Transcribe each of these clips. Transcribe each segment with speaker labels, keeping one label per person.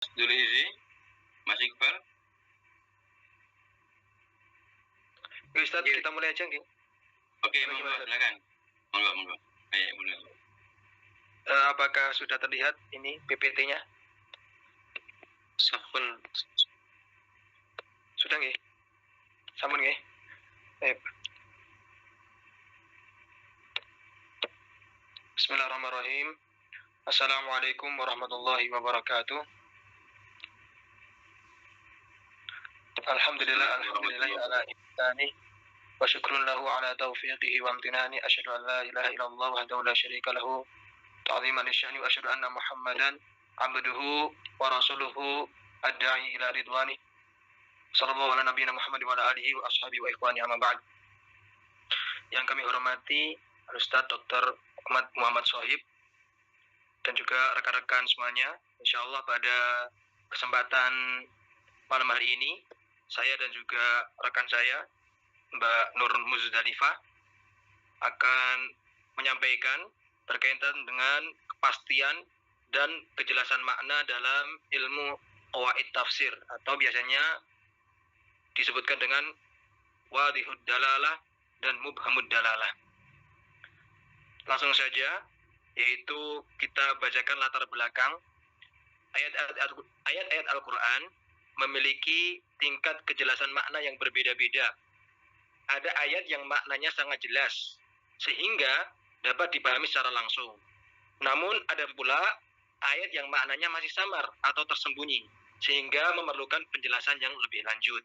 Speaker 1: Dulu Izi, Mas Iqbal.
Speaker 2: Ustaz, kita mulai aja nggih.
Speaker 1: Oke, monggo silakan. Monggo. Ayo mulai.
Speaker 2: Apakah sudah terlihat ini PPT-nya?
Speaker 1: Sampun.
Speaker 2: Sudah nggih? Sampun nggih? Bismillahirrahmanirrahim. Assalamualaikum warahmatullahi wabarakatuh. Alhamdulillah ala ihsani wa syukrun lahu ala taufiqihi wa amtinani. Asyhadu an la ilaha illallah wahdahu la syarika lahu ta'ziman lisya'ni wa asyhadu anna Muhammadan abduhu wa rasuluhu ad-da'i ila ridwani. Sallallahu ala nabiyina Muhammad wa ala alihi wa ashabihi wa ikhwani amma ba'd. Yang kami hormati Ustaz Dr. Muhammad Sohib dan juga rekan-rekan semuanya. Insyaallah pada kesempatan malam hari ini saya dan juga rekan saya Mbak Nur Muzdalifah akan menyampaikan berkaitan dengan kepastian dan kejelasan makna dalam ilmu qawaid tafsir atau biasanya disebutkan dengan wadihud dalalah dan mubhamud dalalah. Langsung saja, yaitu kita bacakan latar belakang ayat-ayat Al-Quran memiliki tingkat kejelasan makna yang berbeda-beda. Ada ayat yang maknanya sangat jelas, sehingga dapat dipahami secara langsung. Namun ada pula ayat yang maknanya masih samar atau tersembunyi, sehingga memerlukan penjelasan yang lebih lanjut.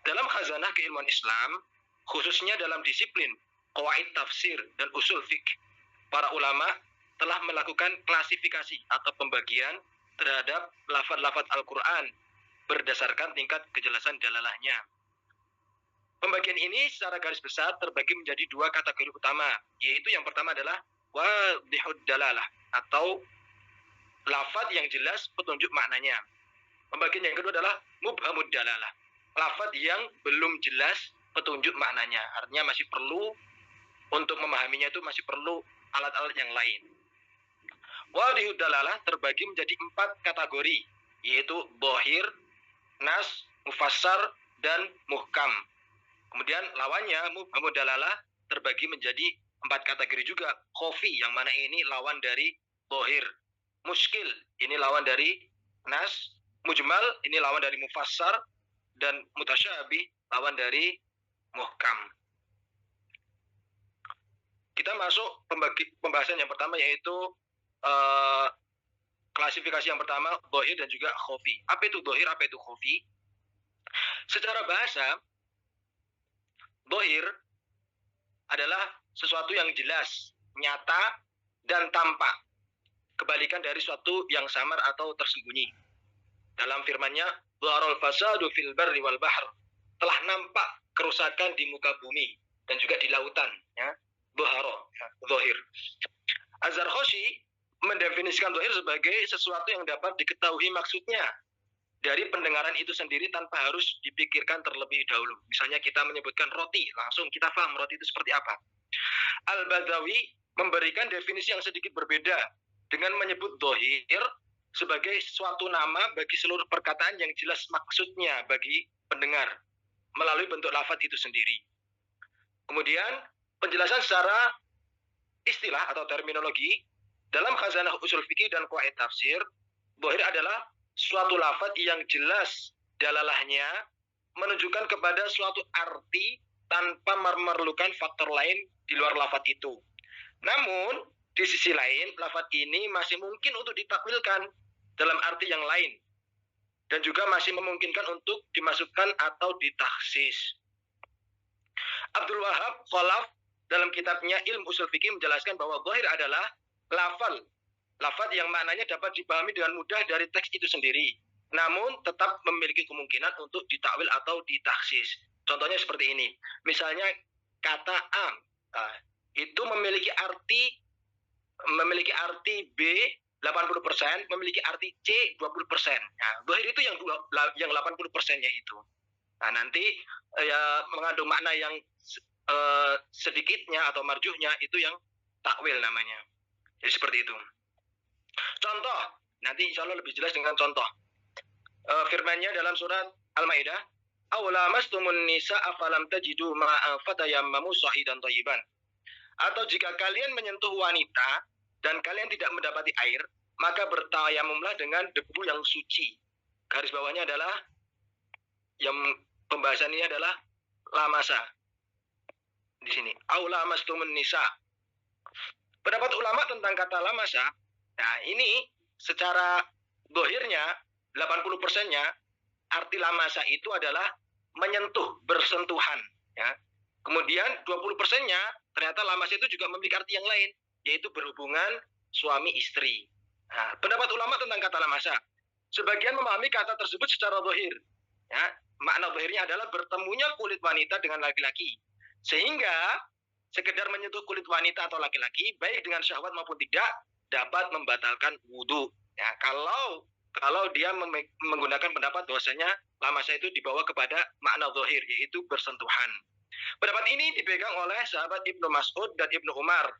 Speaker 2: Dalam khazanah keilmuan Islam, khususnya dalam disiplin qawaid tafsir dan usul fiqh, para ulama telah melakukan klasifikasi atau pembagian terhadap lafaz-lafaz Al-Quran berdasarkan tingkat kejelasan dalalahnya. Pembagian ini secara garis besar terbagi menjadi dua kategori utama, yaitu yang pertama adalah wadihud dalalah atau lafaz yang jelas petunjuk maknanya. Pembagian yang kedua adalah mubhamud dalalah, lafaz yang belum jelas petunjuk maknanya, artinya masih perlu untuk memahaminya itu masih perlu alat-alat yang lain. Wadihud dalalah terbagi menjadi 4 kategori, yaitu dhahir, nas, mufassar, dan muhkam. Kemudian lawannya mubhamud dalalah terbagi menjadi 4 kategori juga. Khafi, yang mana ini lawan dari dhahir. Muskil, ini lawan dari nas. Mujmal, ini lawan dari mufassar. Dan mutasyabih, lawan dari muhkam. Kita masuk pembahasan yang pertama, yaitu klasifikasi yang pertama, dhahir dan juga khafi. Apa itu dhahir, apa itu khafi? Secara bahasa, dhahir adalah sesuatu yang jelas, nyata, dan tampak. Kebalikan dari suatu yang samar atau tersembunyi. Dalam firman-Nya, dhaharul fasadu fil barri wal bahr, telah nampak kerusakan di muka bumi dan juga di lautan, ya. Dhahir. Az-Zarkhashi mendefinisikan dhahir sebagai sesuatu yang dapat diketahui maksudnya dari pendengaran itu sendiri tanpa harus dipikirkan terlebih dahulu. Misalnya kita menyebutkan roti, langsung kita paham roti itu seperti apa. Al-Badawi memberikan definisi yang sedikit berbeda dengan menyebut dhahir sebagai suatu nama bagi seluruh perkataan yang jelas maksudnya bagi pendengar melalui bentuk lafaz itu sendiri. Kemudian penjelasan secara istilah atau terminologi dalam khazanah usul fikih dan qawaid tafsir, dhahir adalah suatu lafaz yang jelas dalalahnya menunjukkan kepada suatu arti tanpa memerlukan faktor lain di luar lafaz itu. Namun di sisi lain, lafaz ini masih mungkin untuk ditakwilkan dalam arti yang lain dan juga masih memungkinkan untuk dimasukkan atau ditakhsis. Abdul Wahab Khalaf dalam kitabnya Ilmu Usul Fikih menjelaskan bahwa dhahir adalah lafaz yang maknanya dapat dipahami dengan mudah dari teks itu sendiri, namun tetap memiliki kemungkinan untuk ditakwil atau ditakhsis. Contohnya seperti ini. Misalnya kata am, itu memiliki arti B 80%, memiliki arti C 20%. Nah, dhahir itu yang 80%-nya itu. Nah, nanti mengandung makna yang sedikitnya atau marjuhnya itu yang takwil namanya. Jadi seperti itu. Contoh, Nanti insya Allah lebih jelas dengan contoh. Firman-Nya dalam surat Al-Maidah, "Aw lamastumun nisaa falam tajidu ma'an fatayammamu shahidan thayyiban." Atau jika kalian menyentuh wanita dan kalian tidak mendapati air, maka bertayamumlah dengan debu yang suci. Garis bawahnya adalah yang pembahasan ini adalah lamasa. Di sini, "Aw lamastumun nisa." Pendapat ulama tentang kata lamasa, nah ini secara dohirnya 80%-nya arti lamasa itu adalah menyentuh, bersentuhan, ya. Kemudian 20%-nya ternyata lamasa itu juga memiliki arti yang lain, yaitu berhubungan suami istri. Nah, pendapat ulama tentang kata lamasa, sebagian memahami kata tersebut secara dohir, ya. Makna dohirnya adalah bertemunya kulit wanita dengan laki-laki, sehingga sekedar menyentuh kulit wanita atau laki-laki, baik dengan syahwat maupun tidak, dapat membatalkan wudhu. Ya, kalau dia menggunakan pendapat bahwasanya lamasa itu dibawa kepada makna zahir, yaitu bersentuhan. Pendapat ini dipegang oleh sahabat Ibnu Mas'ud dan Ibnu Umar.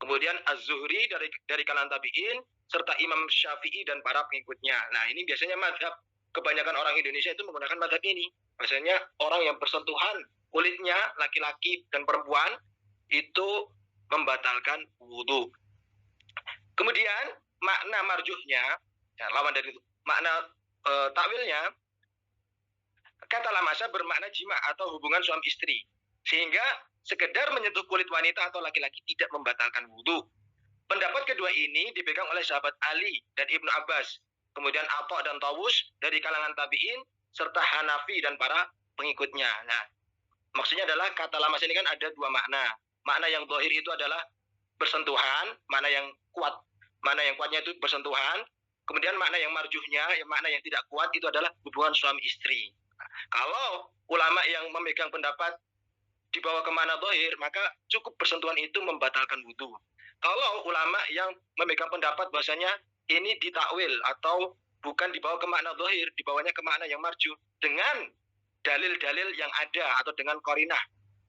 Speaker 2: Kemudian Az-Zuhri dari kalangan tabi'in, serta Imam Syafi'i dan para pengikutnya. Nah, ini biasanya mazhab kebanyakan orang Indonesia itu menggunakan mazhab ini. Biasanya orang yang bersentuhan kulitnya laki-laki dan perempuan itu membatalkan wudhu. Kemudian makna marjuhnya, ya, lawan dari itu, makna takwilnya, kata lamasa bermakna jima atau hubungan suami istri, sehingga sekedar menyentuh kulit wanita atau laki-laki tidak membatalkan wudhu. Pendapat kedua ini dipegang oleh sahabat Ali dan Ibnu Abbas, kemudian Atha dan Tawus dari kalangan tabi'in, serta Hanafi dan para pengikutnya. Nah, maksudnya adalah kata lamasa ini kan ada dua makna. Makna yang zahir itu adalah bersentuhan, mana yang kuatnya itu bersentuhan. Kemudian makna yang marjuhnya, makna yang tidak kuat itu adalah hubungan suami istri. Kalau ulama yang memegang pendapat dibawa ke makna zahir, maka cukup bersentuhan itu membatalkan wudhu. Kalau ulama yang memegang pendapat bahwasanya ini ditakwil atau bukan dibawa ke makna zahir, dibawanya ke makna yang marjuh dengan dalil-dalil yang ada atau dengan qarinah.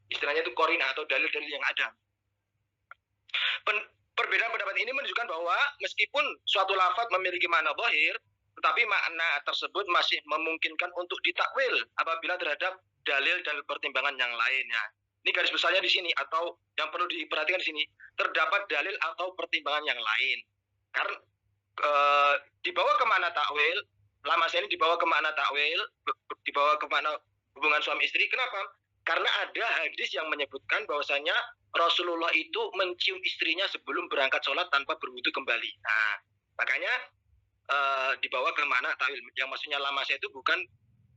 Speaker 2: Istilahnya itu qarinah atau dalil-dalil yang ada. Perbedaan pendapat ini menunjukkan bahwa meskipun suatu lafaz memiliki makna zahir, tetapi makna tersebut masih memungkinkan untuk ditakwil apabila terhadap dalil-dalil pertimbangan yang lainnya. Ini garis besarnya di sini, atau yang perlu diperhatikan di sini, terdapat dalil atau pertimbangan yang lain. Karena dibawa ke makna takwil, lamasa ini dibawa ke makna takwil, dibawa ke makna hubungan suami istri. Kenapa? Karena ada hadis yang menyebutkan bahwasanya Rasulullah itu mencium istrinya sebelum berangkat sholat tanpa berwudu kembali. Nah, makanya dibawa ke makna takwil. Yang maksudnya lamasa itu bukan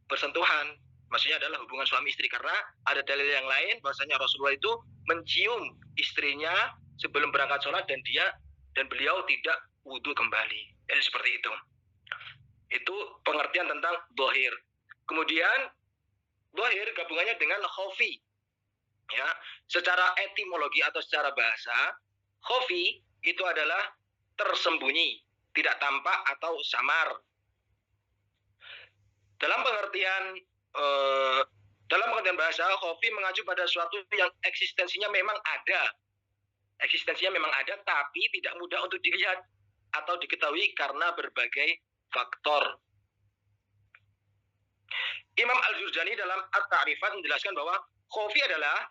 Speaker 2: bersentuhan, maksudnya adalah hubungan suami istri, karena ada dalil yang lain bahwasanya Rasulullah itu mencium istrinya sebelum berangkat sholat dan beliau tidak wudu kembali. Jadi seperti itu. Itu pengertian tentang zahir. Kemudian zahir gabungannya dengan khafi. Ya, secara etimologi atau secara bahasa, khafi itu adalah tersembunyi, tidak tampak atau samar. Dalam pengertian bahasa, khafi mengacu pada suatu yang eksistensinya memang ada. Eksistensinya memang ada, tapi tidak mudah untuk dilihat atau diketahui karena berbagai faktor. Imam Al-Jurjani dalam At-Ta'rifat menjelaskan bahwa khafi adalah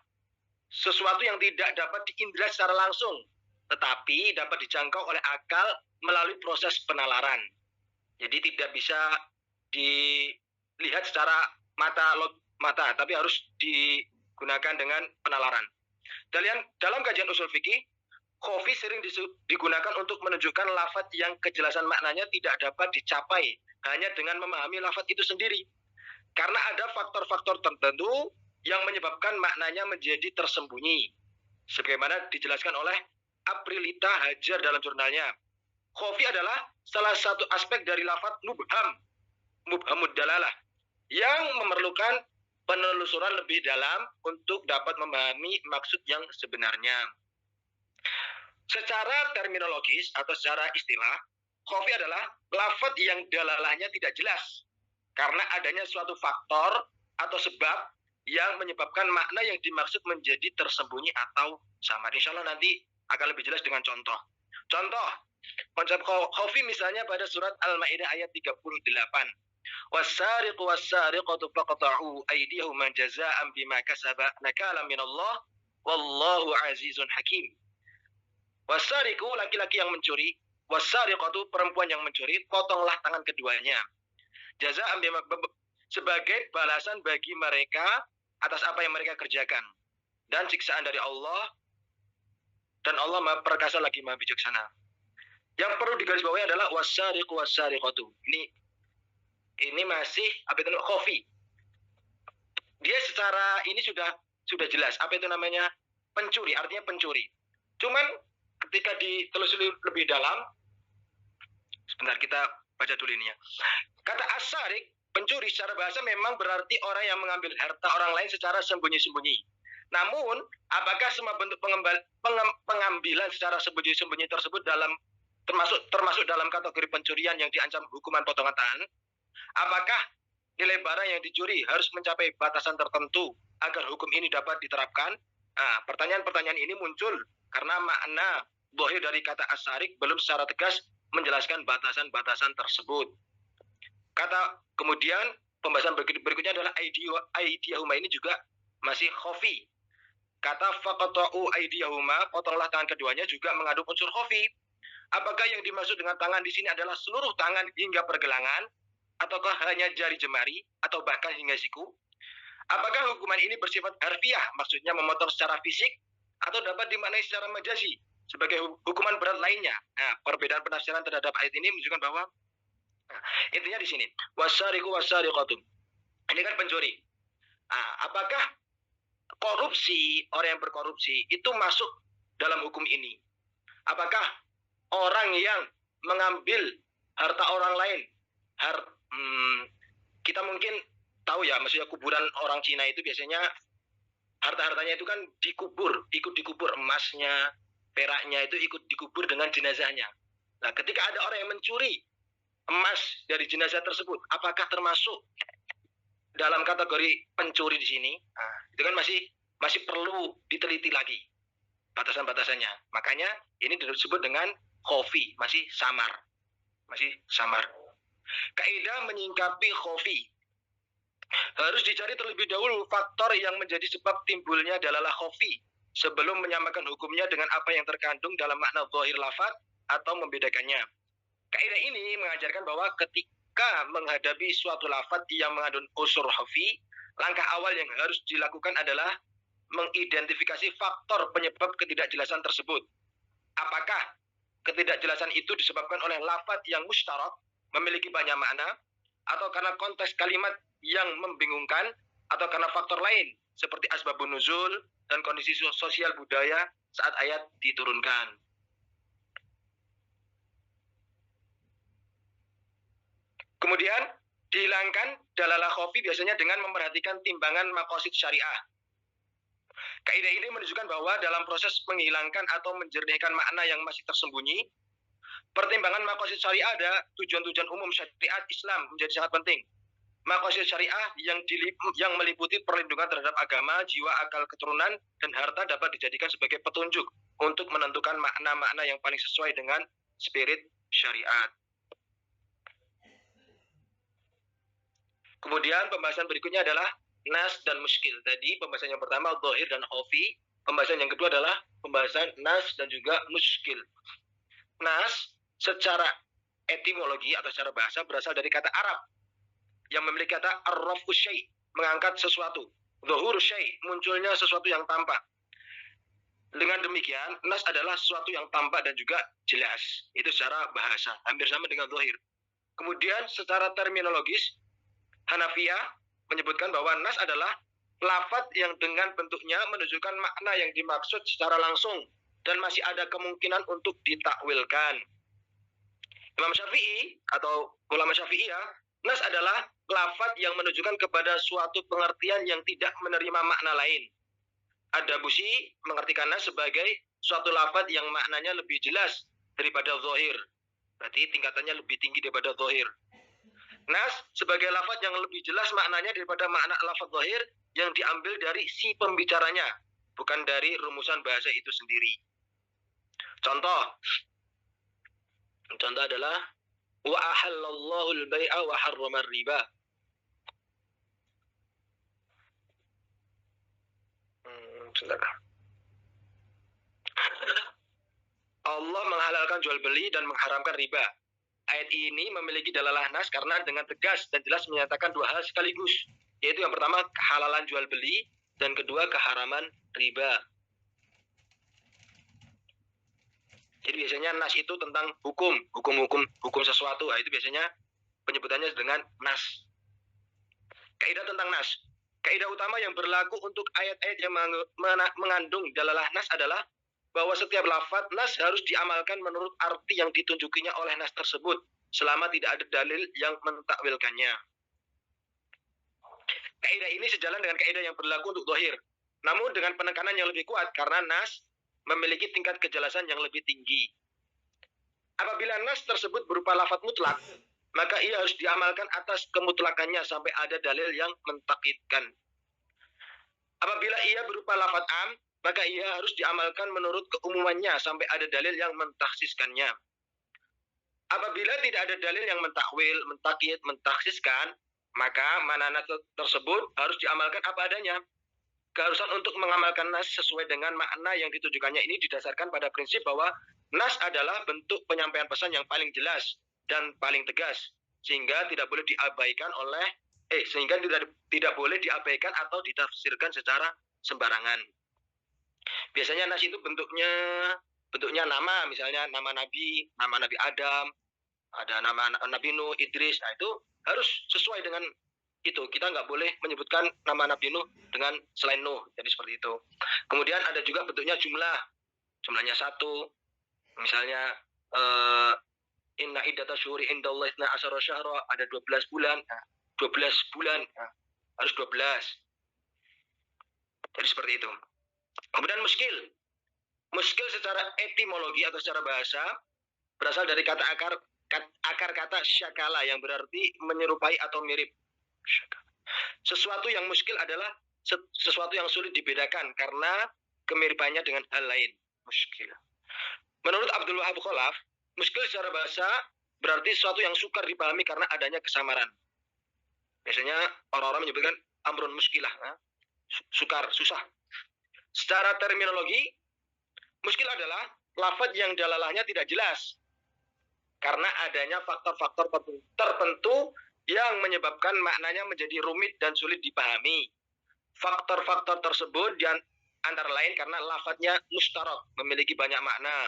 Speaker 2: sesuatu yang tidak dapat diindra secara langsung, tetapi dapat dijangkau oleh akal melalui proses penalaran. Jadi tidak bisa dilihat secara mata, tapi harus digunakan dengan penalaran. Dalam kajian usul fikih, khafi sering digunakan untuk menunjukkan lafaz yang kejelasan maknanya tidak dapat dicapai hanya dengan memahami lafaz itu sendiri. Karena ada faktor-faktor tertentu yang menyebabkan maknanya menjadi tersembunyi. Sebagaimana dijelaskan oleh Aprilita Hajar dalam jurnalnya. Khafi adalah salah satu aspek dari lafaz mubhamud dalalah, yang memerlukan penelusuran lebih dalam untuk dapat memahami maksud yang sebenarnya. Secara terminologis atau secara istilah, khafi adalah lafaz yang dalalahnya tidak jelas karena adanya suatu faktor atau sebab yang menyebabkan makna yang dimaksud menjadi tersembunyi atau samar. Insya Allah nanti akan lebih jelas dengan contoh. Contoh, Konsep khofi misalnya pada surat Al-Maidah ayat 38. Wasariqu wasariqatu faqta'u aydiyahuma jazaa'an bima kasaba nakalan minallah wallahu azizun hakim. Wasariqu laki-laki yang mencuri, wasariqatu perempuan yang mencuri, potonglah tangan keduanya. Jazaa'an bima sebagai balasan bagi mereka atas apa yang mereka kerjakan dan siksaan dari Allah, dan Allah Maha Perkasa lagi Maha Bijaksana. Yang perlu digarisbawahi adalah wasariqu wasariqatu. Ini masih apa itu khofi. Dia secara ini sudah jelas apa itu namanya pencuri, artinya pencuri. Cuman ketika ditelusuri lebih dalam, sebentar kita baca dulu ini ya. Kata asarik, pencuri secara bahasa memang berarti orang yang mengambil harta orang lain secara sembunyi-sembunyi. Namun, apakah semua bentuk pengambilan secara sembunyi-sembunyi tersebut termasuk dalam kategori pencurian yang diancam hukuman potongan tangan? Apakah nilai barang yang dicuri harus mencapai batasan tertentu agar hukum ini dapat diterapkan? Nah, pertanyaan-pertanyaan ini muncul karena makna dhahir dari kata asarik belum secara tegas menjelaskan batasan-batasan tersebut. Kemudian pembahasan berikutnya adalah aydiyahuma, ini juga masih khofi. Kata faqta'u aydiyahuma, potonglah tangan keduanya, juga mengandung unsur khofi. Apakah yang dimaksud dengan tangan di sini adalah seluruh tangan hingga pergelangan, ataukah hanya jari jemari, atau bahkan hingga siku? Apakah hukuman ini bersifat harfiah, maksudnya memotong secara fisik, atau dapat dimaknai secara majazi sebagai hukuman berat lainnya? Nah, perbedaan penafsiran terhadap ayat ini menunjukkan bahwa intinya di sini wasariqu wasariqatu. Ini kan pencuri. Nah, apakah korupsi, orang yang berkorupsi itu masuk dalam hukum ini? Apakah orang yang mengambil harta orang lain, kita mungkin tahu ya, maksudnya kuburan orang Cina itu biasanya harta-hartanya itu kan ikut dikubur, emasnya, peraknya itu ikut dikubur dengan jenazahnya. Nah, ketika ada orang yang mencuri emas dari jenazah tersebut, apakah termasuk dalam kategori pencuri di sini? Nah, itu kan masih perlu diteliti lagi batasan-batasannya. Makanya ini disebut dengan khofi, masih samar. Kaidah menyingkapi khofi. Harus dicari terlebih dahulu faktor yang menjadi sebab timbulnya dalalah khofi sebelum menyamakan hukumnya dengan apa yang terkandung dalam makna zahir lafaz atau membedakannya. Kaidah ini mengajarkan bahwa ketika menghadapi suatu lafaz yang mengandung unsur khofi, langkah awal yang harus dilakukan adalah mengidentifikasi faktor penyebab ketidakjelasan tersebut. Apakah ketidakjelasan itu disebabkan oleh lafaz yang mustarak, memiliki banyak makna, atau karena konteks kalimat yang membingungkan, atau karena faktor lain seperti asbabun nuzul dan kondisi sosial budaya saat ayat diturunkan. Kemudian dihilangkan dalalah khofi biasanya dengan memperhatikan timbangan maqasid syariah. Kaidah ini menunjukkan bahwa dalam proses menghilangkan atau menjernihkan makna yang masih tersembunyi, pertimbangan maqasid syariah ada tujuan-tujuan umum syariat Islam menjadi sangat penting. Maqasid syariah yang meliputi perlindungan terhadap agama, jiwa, akal, keturunan, dan harta dapat dijadikan sebagai petunjuk untuk menentukan makna-makna yang paling sesuai dengan spirit syariat. Kemudian pembahasan berikutnya adalah nas dan muskil. Tadi pembahasan yang pertama dhahir dan khofi. Pembahasan yang kedua adalah pembahasan nas dan juga muskil. Nas secara etimologi atau secara bahasa berasal dari kata Arab yang memiliki kata ar-rafu syai', mengangkat sesuatu. Dhuhur syai', munculnya sesuatu yang tampak. Dengan demikian, nas adalah sesuatu yang tampak dan juga jelas. Itu secara bahasa, hampir sama dengan dhahir. Kemudian secara terminologis, Hanafiyah menyebutkan bahwa nas adalah lafaz yang dengan bentuknya menunjukkan makna yang dimaksud secara langsung dan masih ada kemungkinan untuk ditakwilkan. Imam Syafi'i atau ulama Syafi'iyah, nas adalah lafaz yang menunjukkan kepada suatu pengertian yang tidak menerima makna lain. Ad-Dabusi mengartikan nas sebagai suatu lafaz yang maknanya lebih jelas daripada zahir. Berarti tingkatannya lebih tinggi daripada zahir. Nas sebagai lafaz yang lebih jelas maknanya daripada makna lafaz zahir yang diambil dari si pembicaranya, bukan dari rumusan bahasa itu sendiri. Contoh, Contoh adalah wa ahallallahu al-bai'a wa harrama riba. Sebentar. Allah menghalalkan jual beli dan mengharamkan riba. Ayat ini memiliki dalalah nas karena dengan tegas dan jelas menyatakan dua hal sekaligus, yaitu yang pertama kehalalan jual beli dan kedua keharaman riba. Jadi biasanya nas itu tentang hukum sesuatu. Nah, itu biasanya penyebutannya dengan nas. Kaidah tentang nas. Kaidah utama yang berlaku untuk ayat-ayat yang mengandung dalalah nas adalah bahwa setiap lafaz nas harus diamalkan menurut arti yang ditunjukinya oleh nas tersebut selama tidak ada dalil yang mentakwilkannya. Kaidah ini sejalan dengan kaidah yang berlaku untuk zahir, namun dengan penekanan yang lebih kuat karena nas memiliki tingkat kejelasan yang lebih tinggi. Apabila nas tersebut berupa lafaz mutlak, maka ia harus diamalkan atas kemutlakannya sampai ada dalil yang mentakkidkan. Apabila ia berupa lafaz am, maka ia harus diamalkan menurut keumumannya sampai ada dalil yang mentaksiskannya. Apabila tidak ada dalil yang mentakwil, mentakyid, mentaksiskan, maka makna tersebut harus diamalkan apa adanya. Keharusan untuk mengamalkan nas sesuai dengan makna yang ditujukannya ini didasarkan pada prinsip bahwa nas adalah bentuk penyampaian pesan yang paling jelas dan paling tegas, sehingga tidak boleh diabaikan tidak boleh diabaikan atau ditafsirkan secara sembarangan. Biasanya nas itu bentuknya nama, misalnya nama Nabi Adam, ada nama Nabi Nuh, Idris. Nah, itu harus sesuai dengan itu. Kita nggak boleh menyebutkan nama Nabi Nuh dengan selain Nuh. Jadi seperti itu. Kemudian ada juga bentuknya jumlahnya satu. Misalnya inna iddata syuhuri indallahi 12 syahra, ada 12 bulan. Nah, 12 bulan, nah, harus 12. Jadi seperti itu. Kemudian muskil secara etimologi atau secara bahasa berasal dari kata akar kata syakala yang berarti menyerupai atau mirip. Sesuatu yang muskil adalah sesuatu yang sulit dibedakan karena kemiripannya dengan hal lain. Muskil. Menurut Abdul Wahab Khalaf, muskil secara bahasa berarti sesuatu yang sukar dipahami karena adanya kesamaran. Biasanya orang-orang menyebutkan amrun muskilah, sukar, susah. Secara terminologi, muskil adalah lafaz yang dalalahnya tidak jelas karena adanya faktor-faktor tertentu yang menyebabkan maknanya menjadi rumit dan sulit dipahami. Faktor-faktor tersebut antara lain karena lafaznya mustarak, memiliki banyak makna,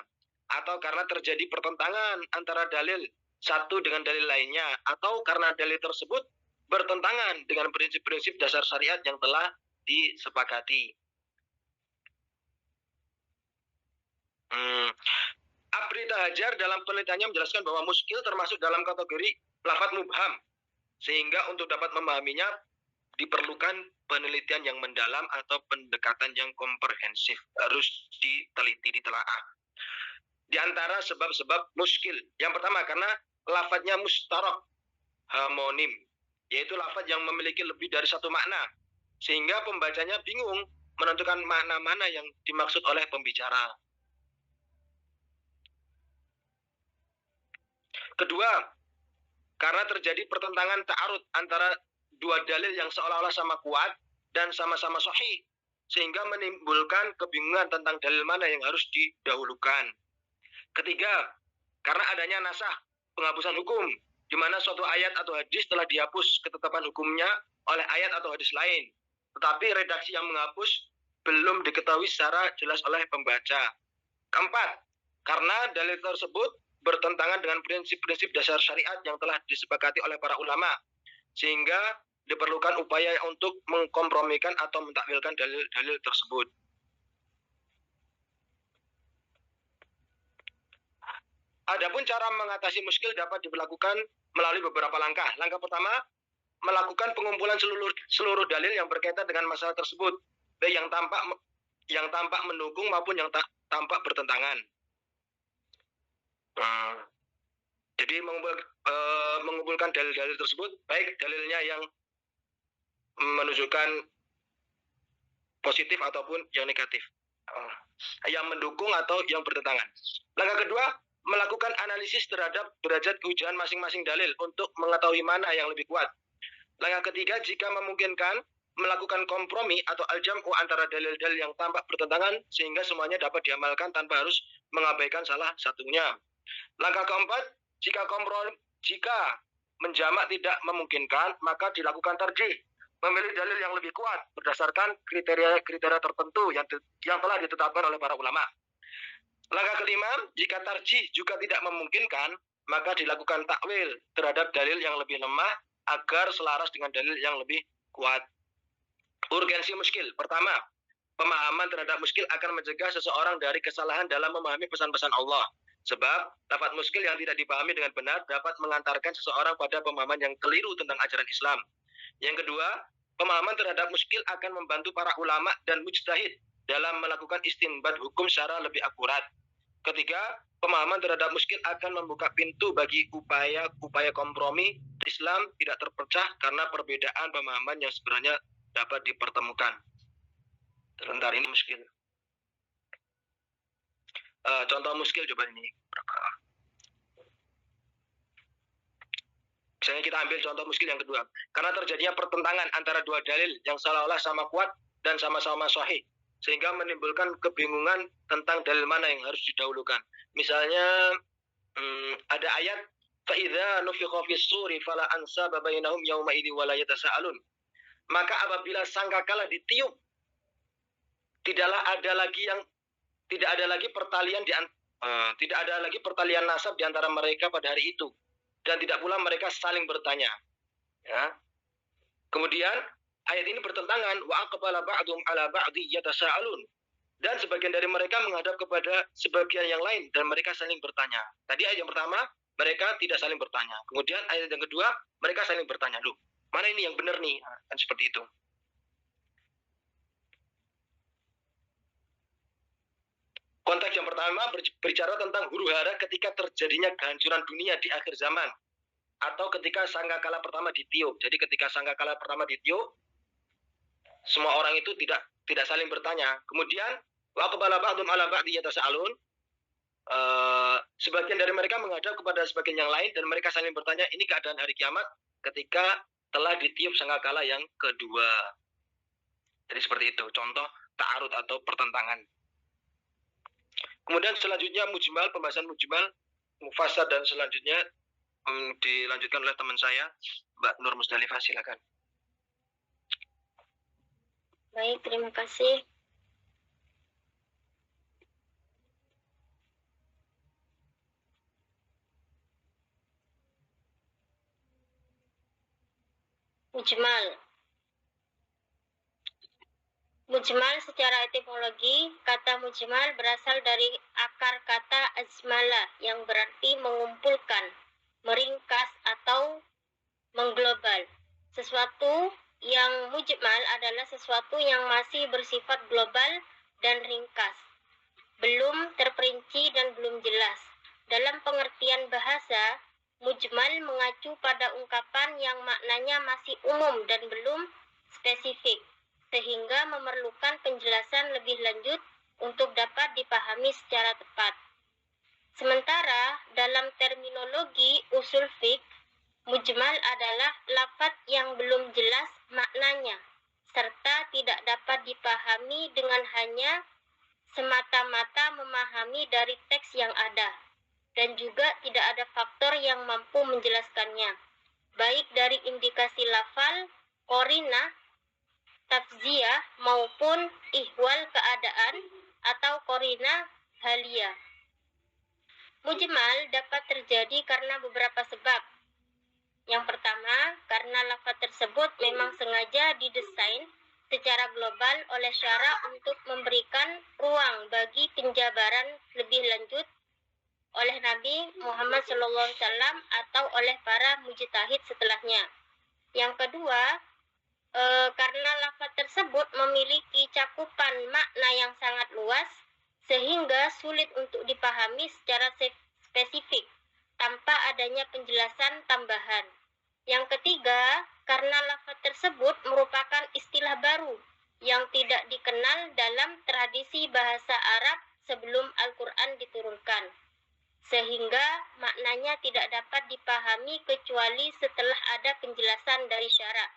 Speaker 2: atau karena terjadi pertentangan antara dalil satu dengan dalil lainnya, atau karena dalil tersebut bertentangan dengan prinsip-prinsip dasar syariat yang telah disepakati. Abri Tahajar dalam penelitiannya menjelaskan bahwa muskil termasuk dalam kategori lafaz mubham, sehingga untuk dapat memahaminya diperlukan penelitian yang mendalam atau pendekatan yang komprehensif, harus diteliti, ditelaah. Di antara sebab-sebab muskil, yang pertama karena lafaznya mustarak, homonim, yaitu lafaz yang memiliki lebih dari satu makna, sehingga pembacanya bingung menentukan makna mana yang dimaksud oleh pembicara. Kedua, karena terjadi pertentangan ta'arud antara dua dalil yang seolah-olah sama kuat dan sama-sama sahih, sehingga menimbulkan kebingungan tentang dalil mana yang harus didahulukan. Ketiga, karena adanya nasakh, penghapusan hukum, di mana suatu ayat atau hadis telah dihapus ketetapan hukumnya oleh ayat atau hadis lain, tetapi redaksi yang menghapus belum diketahui secara jelas oleh pembaca. Keempat, karena dalil tersebut bertentangan dengan prinsip-prinsip dasar syariat yang telah disepakati oleh para ulama, sehingga diperlukan upaya untuk mengkompromikan atau mentakwilkan dalil-dalil tersebut. Adapun cara mengatasi muskil dapat dilakukan melalui beberapa langkah. Langkah pertama, melakukan pengumpulan seluruh dalil yang berkaitan dengan masalah tersebut, baik yang tampak mendukung maupun yang tampak bertentangan. Jadi mengumpulkan dalil-dalil tersebut, baik dalilnya yang menunjukkan positif ataupun yang negatif, yang mendukung atau yang bertentangan. Langkah kedua, melakukan analisis terhadap derajat kehujahan masing-masing dalil untuk mengetahui mana yang lebih kuat. Langkah ketiga, jika memungkinkan, melakukan kompromi atau al-jam'u antara dalil-dalil yang tampak bertentangan sehingga semuanya dapat diamalkan tanpa harus mengabaikan salah satunya. Langkah keempat, jika menjamak tidak memungkinkan, maka dilakukan tarjih, memilih dalil yang lebih kuat berdasarkan kriteria-kriteria tertentu yang telah ditetapkan oleh para ulama. Langkah kelima, jika tarjih juga tidak memungkinkan, maka dilakukan takwil terhadap dalil yang lebih lemah agar selaras dengan dalil yang lebih kuat. Urgensi muskil. Pertama, pemahaman terhadap muskil akan mencegah seseorang dari kesalahan dalam memahami pesan-pesan Allah. Sebab, lafaz muskil yang tidak dipahami dengan benar dapat mengantarkan seseorang pada pemahaman yang keliru tentang ajaran Islam. Yang kedua, pemahaman terhadap muskil akan membantu para ulama dan mujtahid dalam melakukan istinbat hukum secara lebih akurat. Ketiga, pemahaman terhadap muskil akan membuka pintu bagi upaya kompromi. Islam tidak terpecah karena perbedaan pemahaman yang sebenarnya dapat dipertemukan. Sebentar, ini muskil. Contoh muskil coba ini. Misalnya kita ambil contoh muskil yang kedua. Karena terjadinya pertentangan antara dua dalil yang seolah-olah sama kuat dan sama-sama sahih, sehingga menimbulkan kebingungan tentang dalil mana yang harus didahulukan. Misalnya ada ayat فَإِذَا نُفِخَ فِي الصُّورِ فَلَا أَنْسَابَ بَيْنَهُمْ يَوْمَئِذٍ وَلَا يَتَسَاءَلُونَ. Maka apabila sangkakala ditiup, tidak ada lagi pertalian nasab di antara mereka pada hari itu, dan tidak pula mereka saling bertanya. Ya. Kemudian ayat ini bertentangan, wa aqbala ba'dhum 'ala ba'dhi yatasaalun. Dan sebagian dari mereka menghadap kepada sebagian yang lain dan mereka saling bertanya. Tadi ayat yang pertama, mereka tidak saling bertanya. Kemudian ayat yang kedua, mereka saling bertanya. Loh, mana ini yang benar nih? Kan seperti itu. Konteks yang pertama berbicara tentang huru-hara ketika terjadinya kehancuran dunia di akhir zaman, atau ketika sangkakala pertama ditiup. Jadi ketika sangkakala pertama ditiup, semua orang itu tidak saling bertanya. Kemudian wa aqbala ba'dhum 'ala ba'dhi yatasaalun. Sebagian dari mereka menghadap kepada sebagian yang lain dan mereka saling bertanya. Ini keadaan hari kiamat ketika telah ditiup sangkakala yang kedua. Jadi seperti itu contoh ta'arud atau pertentangan. Kemudian selanjutnya mujmal, pembahasan mujmal, mufassal, dan selanjutnya dilanjutkan oleh teman saya, Mbak Nur Musdalifah, silakan.
Speaker 3: Baik, terima kasih. Mujmal. Mujmal secara etimologi, kata mujmal berasal dari akar kata azmala yang berarti mengumpulkan, meringkas atau mengglobal. Sesuatu yang mujmal adalah sesuatu yang masih bersifat global dan ringkas, belum terperinci dan belum jelas. Dalam pengertian bahasa, mujmal mengacu pada ungkapan yang maknanya masih umum dan belum spesifik, sehingga memerlukan penjelasan lebih lanjut untuk dapat dipahami secara tepat. Sementara dalam terminologi usul fiqh, mujmal adalah lafaz yang belum jelas maknanya, serta tidak dapat dipahami dengan hanya semata-mata memahami dari teks yang ada, dan juga tidak ada faktor yang mampu menjelaskannya, baik dari indikasi lafal, qarinah, tafziyah maupun ihwal keadaan atau qarinah haliyah. Mujmal dapat terjadi karena beberapa sebab. Yang pertama, karena lafaz tersebut memang sengaja didesain secara global oleh syara untuk memberikan ruang bagi penjabaran lebih lanjut oleh Nabi Muhammad SAW atau oleh para mujtahid setelahnya. Yang kedua, karena lafaz tersebut memiliki cakupan makna yang sangat luas sehingga sulit untuk dipahami secara spesifik tanpa adanya penjelasan tambahan. Yang ketiga, karena lafaz tersebut merupakan istilah baru yang tidak dikenal dalam tradisi bahasa Arab sebelum Al-Quran diturunkan. sehingga maknanya tidak dapat dipahami kecuali setelah ada penjelasan dari syara.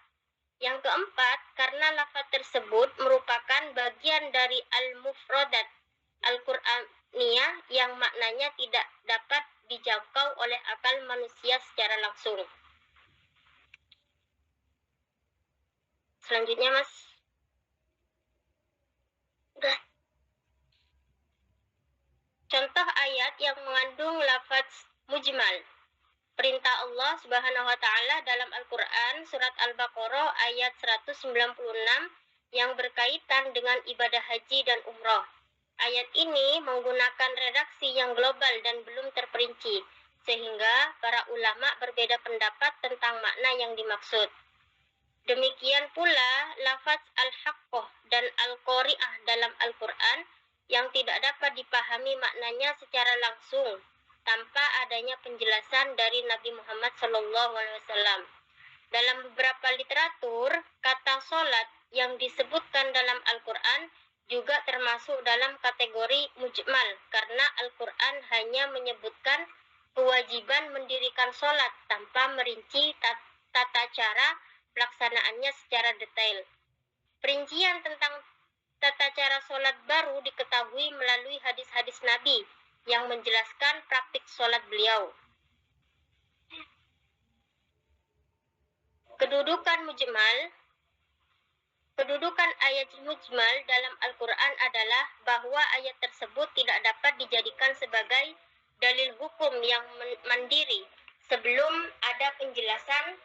Speaker 3: Yang keempat, karena lafaz tersebut merupakan bagian dari al-mufradat Al-Qur'aniyah yang maknanya tidak dapat dijangkau oleh akal manusia secara langsung. Selanjutnya, Mas. Udah. Contoh ayat yang mengandung lafaz mujmal. Perintah Allah Subhanahu wa taala dalam Al-Qur'an surat Al-Baqarah ayat 196 yang berkaitan dengan ibadah haji dan umroh. Ayat ini menggunakan redaksi yang global dan belum terperinci, sehingga para ulama berbeda pendapat tentang makna yang dimaksud. Demikian pula lafaz al-haqqah dan al-qari'ah dalam Al-Qur'an yang tidak dapat dipahami maknanya secara langsung tanpa adanya penjelasan dari Nabi Muhammad SAW. Dalam beberapa literatur, kata solat yang disebutkan dalam Al-Quran juga termasuk dalam kategori mujmal karena Al-Quran hanya menyebutkan kewajiban mendirikan solat tanpa merinci tata cara pelaksanaannya secara detail. Perincian tentang tata cara solat baru diketahui melalui hadis-hadis Nabi yang menjelaskan praktik sholat beliau. Kedudukan ayat mujmal dalam Al-Quran adalah bahwa ayat tersebut tidak dapat dijadikan sebagai dalil hukum yang mandiri sebelum ada penjelasan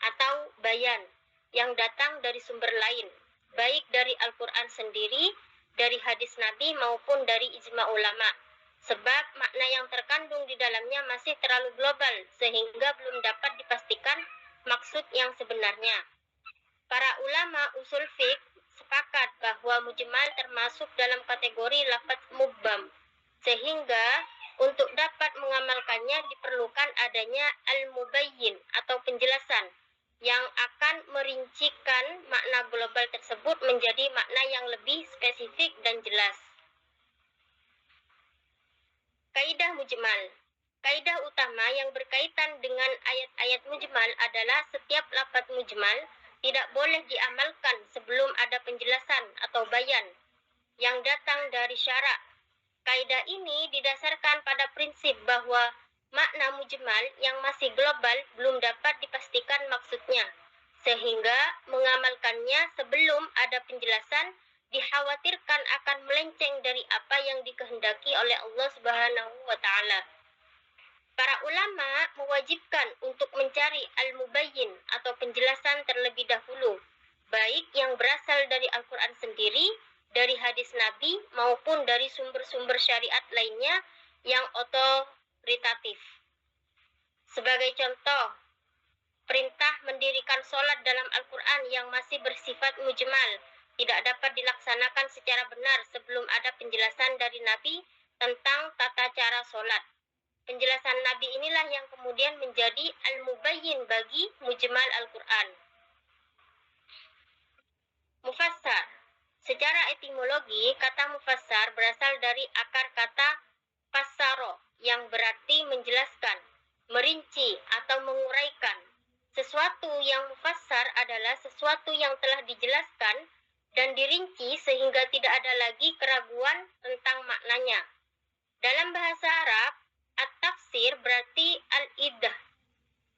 Speaker 3: atau bayan yang datang dari sumber lain, baik dari Al-Quran sendiri, dari hadis Nabi maupun dari ijma ulama. Sebab makna yang terkandung di dalamnya masih terlalu global sehingga belum dapat dipastikan maksud yang sebenarnya. Para ulama usul fiqh sepakat bahwa mujmal termasuk dalam kategori lafaz mubham, sehingga untuk dapat mengamalkannya diperlukan adanya al-mubayyin atau penjelasan yang akan merincikan makna global tersebut menjadi makna yang lebih spesifik dan jelas. Kaidah mujmal. Kaidah utama yang berkaitan dengan ayat-ayat mujmal adalah setiap lafaz mujmal tidak boleh diamalkan sebelum ada penjelasan atau bayan yang datang dari syara. Kaidah ini didasarkan pada prinsip bahwa makna mujmal yang masih global belum dapat dipastikan maksudnya, sehingga mengamalkannya sebelum ada penjelasan dikhawatirkan akan melenceng dari apa yang dikehendaki oleh Allah Subhanahu wa taala. Para ulama mewajibkan untuk mencari al-mubayyin atau penjelasan terlebih dahulu, baik yang berasal dari Al-Qur'an sendiri, dari hadis Nabi maupun dari sumber-sumber syariat lainnya yang otoritatif. Sebagai contoh, perintah mendirikan sholat dalam Al-Quran yang masih bersifat mujmal tidak dapat dilaksanakan secara benar sebelum ada penjelasan dari Nabi tentang tata cara sholat. Penjelasan Nabi inilah yang kemudian menjadi al-mubayyin bagi mujmal Al-Quran. Mufassar. Secara etimologi, kata mufassar berasal dari akar kata fassaro yang berarti menjelaskan, merinci atau menguraikan. Sesuatu yang mufassar adalah sesuatu yang telah dijelaskan dan dirinci sehingga tidak ada lagi keraguan tentang maknanya. Dalam bahasa Arab, at-tafsir berarti al-idah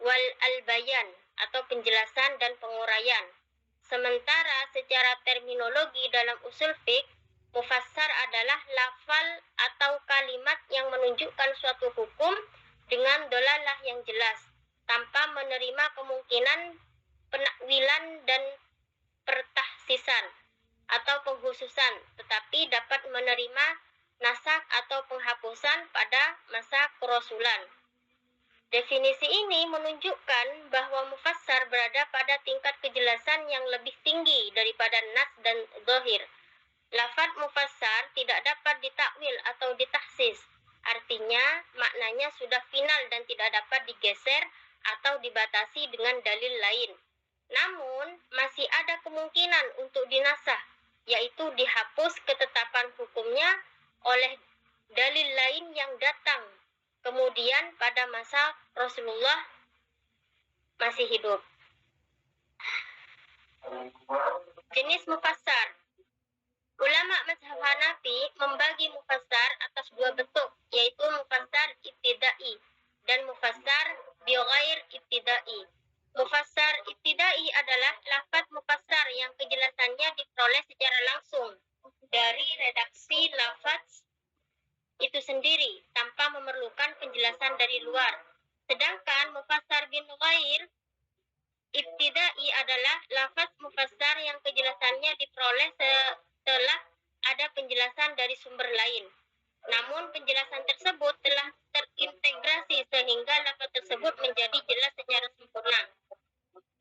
Speaker 3: wal al-bayan atau penjelasan dan penguraian. Sementara secara terminologi dalam usul fiqh, mufassar adalah lafal atau kalimat yang menunjukkan suatu hukum dengan dolalah yang jelas, tanpa menerima kemungkinan penakwilan dan pertahsisan atau penghususan, tetapi dapat menerima nasakh atau penghapusan pada masa kerasulan. Definisi ini menunjukkan bahwa mufassar berada pada tingkat kejelasan yang lebih tinggi daripada nas dan zahir. Lafaz mufassar tidak dapat ditakwil atau ditahsis. Artinya, maknanya sudah final dan tidak dapat digeser atau dibatasi dengan dalil lain. Namun, masih ada kemungkinan untuk dinasah, yaitu dihapus ketetapan hukumnya oleh dalil lain yang datang kemudian pada masa Rasulullah masih hidup. Jenis mufassar. Ulama mazhab Hanafi membagi mufassar atas dua bentuk, yaitu mufassar ibtidai dan mufassar bighair ibtidai. Mufassar ibtidai adalah lafaz mufassar yang kejelasannya diperoleh secara langsung dari redaksi lafaz itu sendiri tanpa memerlukan penjelasan dari luar. Sedangkan mufassar bin ghair ibtidai adalah lafaz mufassar yang kejelasannya diperoleh setelah ada penjelasan dari sumber lain. Namun penjelasan tersebut telah terintegrasi sehingga lafaz tersebut menjadi jelas secara sempurna.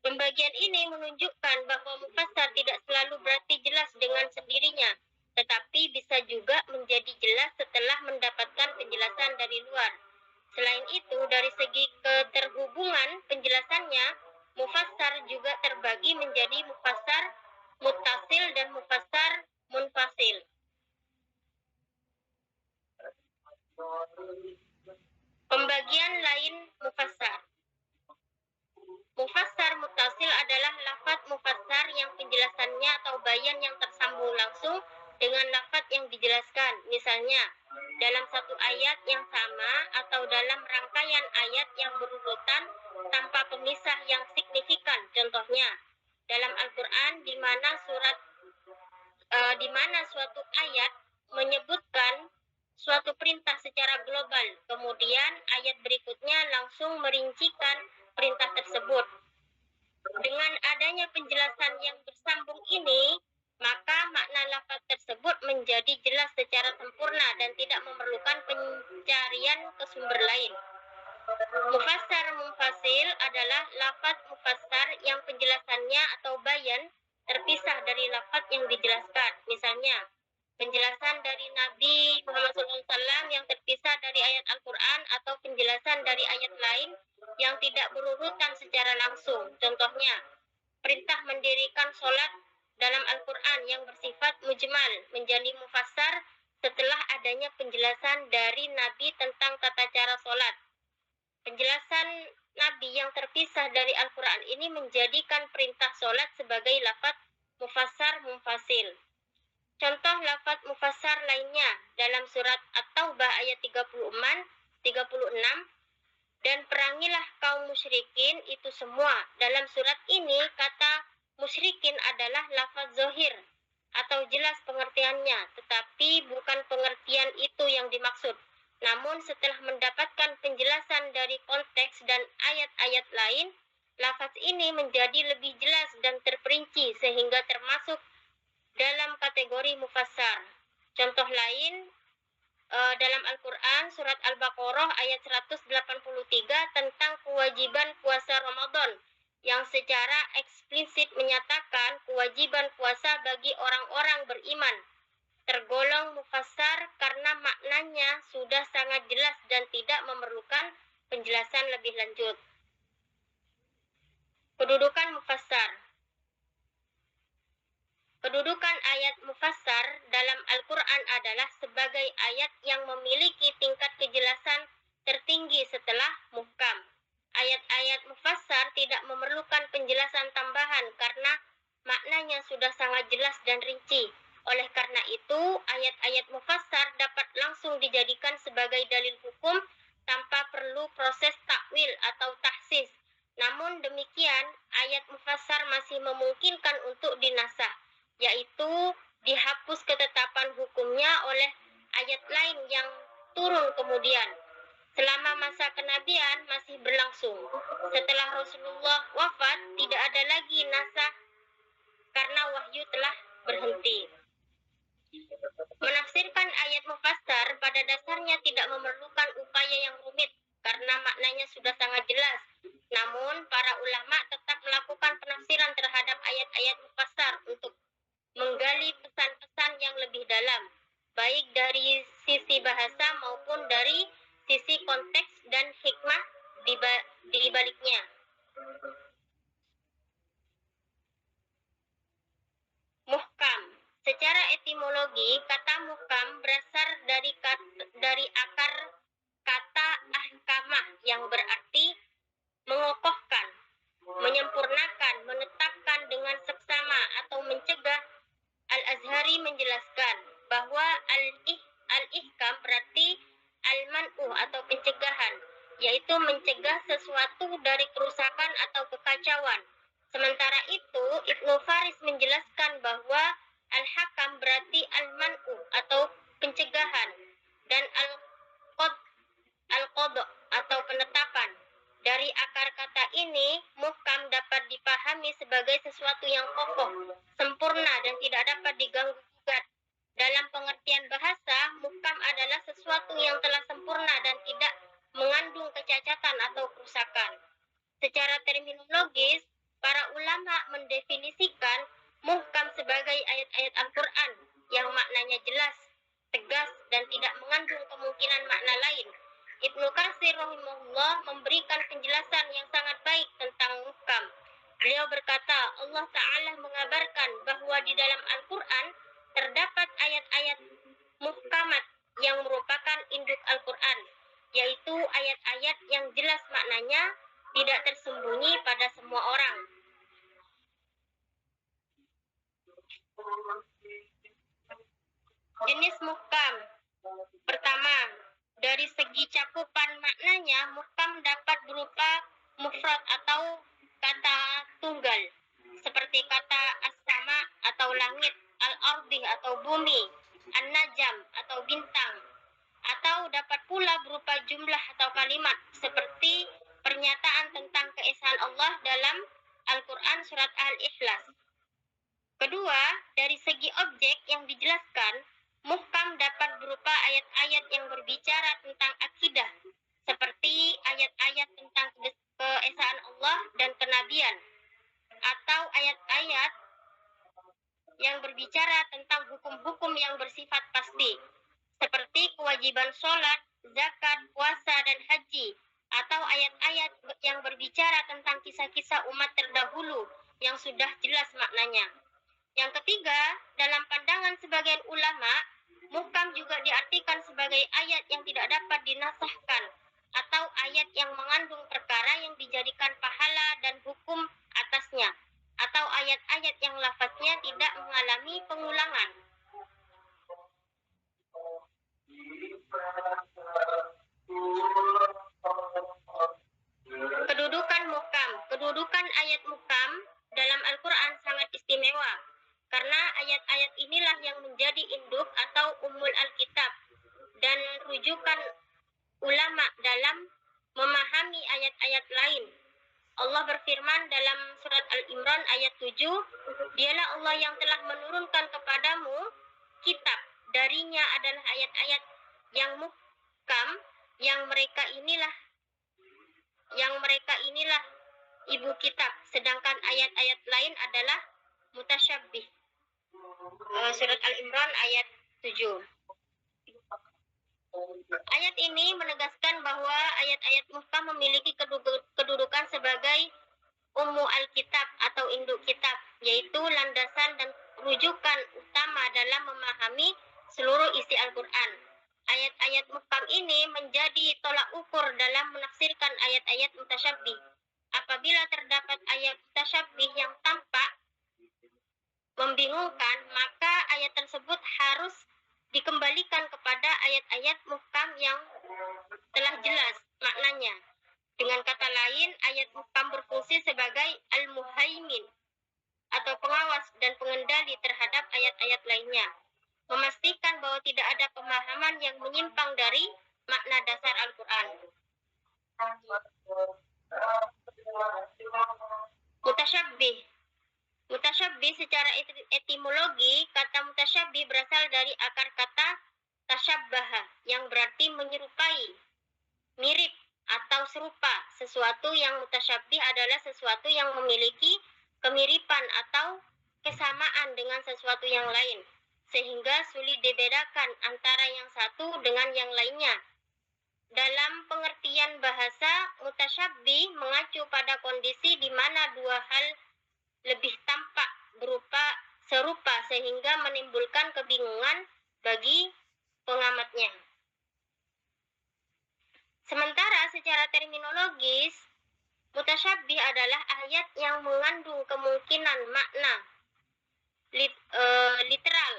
Speaker 3: Pembagian ini menunjukkan bahwa mufassar tidak selalu berarti jelas dengan sendirinya, tetapi bisa juga menjadi jelas setelah mendapatkan penjelasan dari luar. Selain itu, dari segi keterhubungan penjelasannya, mufassar juga terbagi menjadi mufassar muttasil dan mufassar munfasil. Pembagian lain mufassar. Mufassar muttasil adalah lafaz mufassar yang penjelasannya atau bayan yang tersambung langsung dengan lafaz yang dijelaskan. Misalnya, dalam satu ayat yang sama atau dalam rangkaian ayat yang berurutan tanpa pemisah yang signifikan. Contohnya, dalam Al-Quran di mana suatu ayat menyebutkan suatu perintah secara global, kemudian ayat berikutnya langsung merincikan perintah tersebut. Dengan adanya penjelasan yang bersambung ini, maka makna lafaz tersebut menjadi jelas secara sempurna dan tidak memerlukan pencarian ke sumber lain. Mufassar munfasil adalah lafaz mufassar yang penjelasannya atau bayan terpisah dari lafaz yang dijelaskan. Misalnya, penjelasan dari Nabi Muhammad SAW yang terpisah dari ayat Al-Quran atau penjelasan dari ayat lain yang tidak berurutan secara langsung. Contohnya, perintah mendirikan sholat dalam Al-Quran yang bersifat mujmal menjadi mufassar setelah adanya penjelasan dari Nabi tentang tata cara sholat. Penjelasan Nabi yang terpisah dari Al-Quran ini menjadikan perintah sholat sebagai lafaz mufassar munfasil. Contoh lafaz mufassar lainnya dalam surat At-Taubah ayat 36, dan perangilah kaum musyrikin itu semua. Dalam surat ini kata musyrikin adalah lafaz zahir atau jelas pengertiannya, tetapi bukan pengertian itu yang dimaksud. Namun setelah mendapatkan penjelasan dari konteks dan ayat-ayat lain, lafaz ini menjadi lebih jelas dan terperinci sehingga termasuk dalam kategori mufassar. Contoh lain dalam Al-Quran surat Al-Baqarah ayat 183 tentang kewajiban puasa Ramadan yang secara eksplisit menyatakan kewajiban puasa bagi orang-orang beriman. Tergolong mufassar karena maknanya sudah sangat jelas dan tidak memerlukan penjelasan lebih lanjut. Kedudukan mufassar. Kedudukan ayat mufassar dalam Al-Quran adalah sebagai ayat yang memiliki tingkat kejelasan tertinggi setelah muhkam. Ayat-ayat mufassar tidak memerlukan penjelasan tambahan karena maknanya sudah sangat jelas dan rinci. Oleh karena itu, ayat-ayat mufassar dapat langsung dijadikan sebagai dalil hukum tanpa perlu proses takwil atau tahsis. Namun demikian, ayat mufassar masih memungkinkan untuk dinasah, yaitu dihapus ketetapan hukumnya oleh ayat lain yang turun kemudian. Selama masa kenabian masih berlangsung. Setelah Rasulullah wafat, tidak ada lagi nasah karena wahyu telah berhenti. Menafsirkan ayat mufassar pada dasarnya tidak memerlukan upaya yang rumit karena maknanya sudah sangat jelas. Namun, para ulama tetap melakukan penafsiran terhadap ayat-ayat mufassar untuk menggali pesan-pesan yang lebih dalam, baik dari sisi bahasa maupun dari sisi konteks dan hikmah di baliknya. Muhkam. Secara etimologi, kata muhkam berasal dari akar kata iqamah yang berarti mengokohkan, menyempurnakan, menetapkan dengan seksama atau mencegah. Al-Azhari menjelaskan bahwa al-ihkam berarti al-man'u atau pencegahan, yaitu mencegah sesuatu dari kerusakan atau kekacauan. Sementara itu, Ibnu Faris menjelaskan bahwa al-hakam berarti al-man'u atau pencegahan dan al-qadha atau penetapan. Dari akar kata ini, muhkam dapat dipahami sebagai sesuatu yang kokoh, sempurna dan tidak dapat diganggu-gugat. Dalam pengertian bahasa, muhkam adalah sesuatu yang telah sempurna dan tidak mengandung kecacatan atau kerusakan. Secara terminologis, para ulama mendefinisikan muhkam sebagai ayat-ayat Al-Quran yang maknanya jelas, tegas, dan tidak mengandung kemungkinan makna lain. Ibnu Katsir rahimahullah memberikan penjelasan yang sangat baik tentang muhkam. Beliau berkata, Allah Ta'ala mengabarkan bahwa di dalam Al-Quran terdapat ayat-ayat muhkamat yang merupakan induk Al-Quran, yaitu ayat-ayat yang jelas maknanya, tidak tersembunyi pada semua orang. Jenis muhkam. Pertama, dari segi cakupan maknanya, muhkam dapat berupa mufrad atau kata tunggal, seperti kata as-sama atau langit, al-ardi atau bumi, an-najam atau bintang, atau dapat pula berupa jumlah atau kalimat, seperti pernyataan tentang keesaan Allah dalam Al-Quran surat Al-Ikhlas. Kedua, dari segi objek yang dijelaskan, muhkam dapat berupa ayat-ayat yang berbicara tentang akidah, seperti ayat-ayat tentang keesaan Allah dan kenabian, atau ayat-ayat yang berbicara tentang hukum-hukum yang bersifat pasti, seperti kewajiban sholat, zakat, puasa, dan haji, atau ayat-ayat yang berbicara tentang kisah-kisah umat terdahulu yang sudah jelas maknanya. Yang ketiga, dalam pandangan sebagian ulama, muhkam juga diartikan sebagai ayat yang tidak dapat dinasahkan, atau ayat yang mengandung perkara yang dijadikan pahala dan hukum atasnya, atau ayat-ayat yang lafaznya tidak mengalami pengulangan. Kedudukan muhkam. Kedudukan ayat muhkam dalam Al-Quran sangat istimewa, karena ayat-ayat inilah yang menjadi induk atau ummul Alkitab dan rujukan ulama dalam memahami ayat-ayat lain. Allah berfirman dalam surat Al-Imran ayat 7, Dialah Allah yang telah menurunkan kepadamu kitab, darinya adalah ayat-ayat yang muhkam, yang mereka inilah ibu kitab, sedangkan ayat-ayat lain adalah mutasyabbih. Surat Al-Imran ayat 7. Ayat ini menegaskan bahwa ayat-ayat muhkam memiliki kedudukan sebagai ummu Alkitab atau induk kitab, yaitu landasan dan rujukan utama dalam memahami seluruh isi Al-Quran. Ayat-ayat muhkam ini menjadi tolak ukur dalam menafsirkan ayat-ayat mutasyabbih. Apabila terdapat ayat mutasyabbih yang tampak membingungkan, maka ayat tersebut harus dikembalikan kepada ayat-ayat muhkam yang telah jelas maknanya. Dengan kata lain, ayat muhkam berfungsi sebagai al-muhaimin atau pengawas dan pengendali terhadap ayat-ayat lainnya, memastikan bahwa tidak ada pemahaman yang menyimpang dari makna dasar Al-Quran. Mutasyabbih. Mutasyabbih secara etimologi, kata mutasyabbih berasal dari akar kata tasyabbaha, yang berarti menyerupai, mirip, atau serupa. Sesuatu yang mutasyabbih adalah sesuatu yang memiliki kemiripan atau kesamaan dengan sesuatu yang lain, sehingga sulit dibedakan antara yang satu dengan yang lainnya. Dalam pengertian bahasa, mutasyabbih mengacu pada kondisi di mana dua hal lebih tampak berupa serupa sehingga menimbulkan kebingungan bagi pengamatnya. Sementara secara terminologis, mutasyabbih adalah ayat yang mengandung kemungkinan makna literal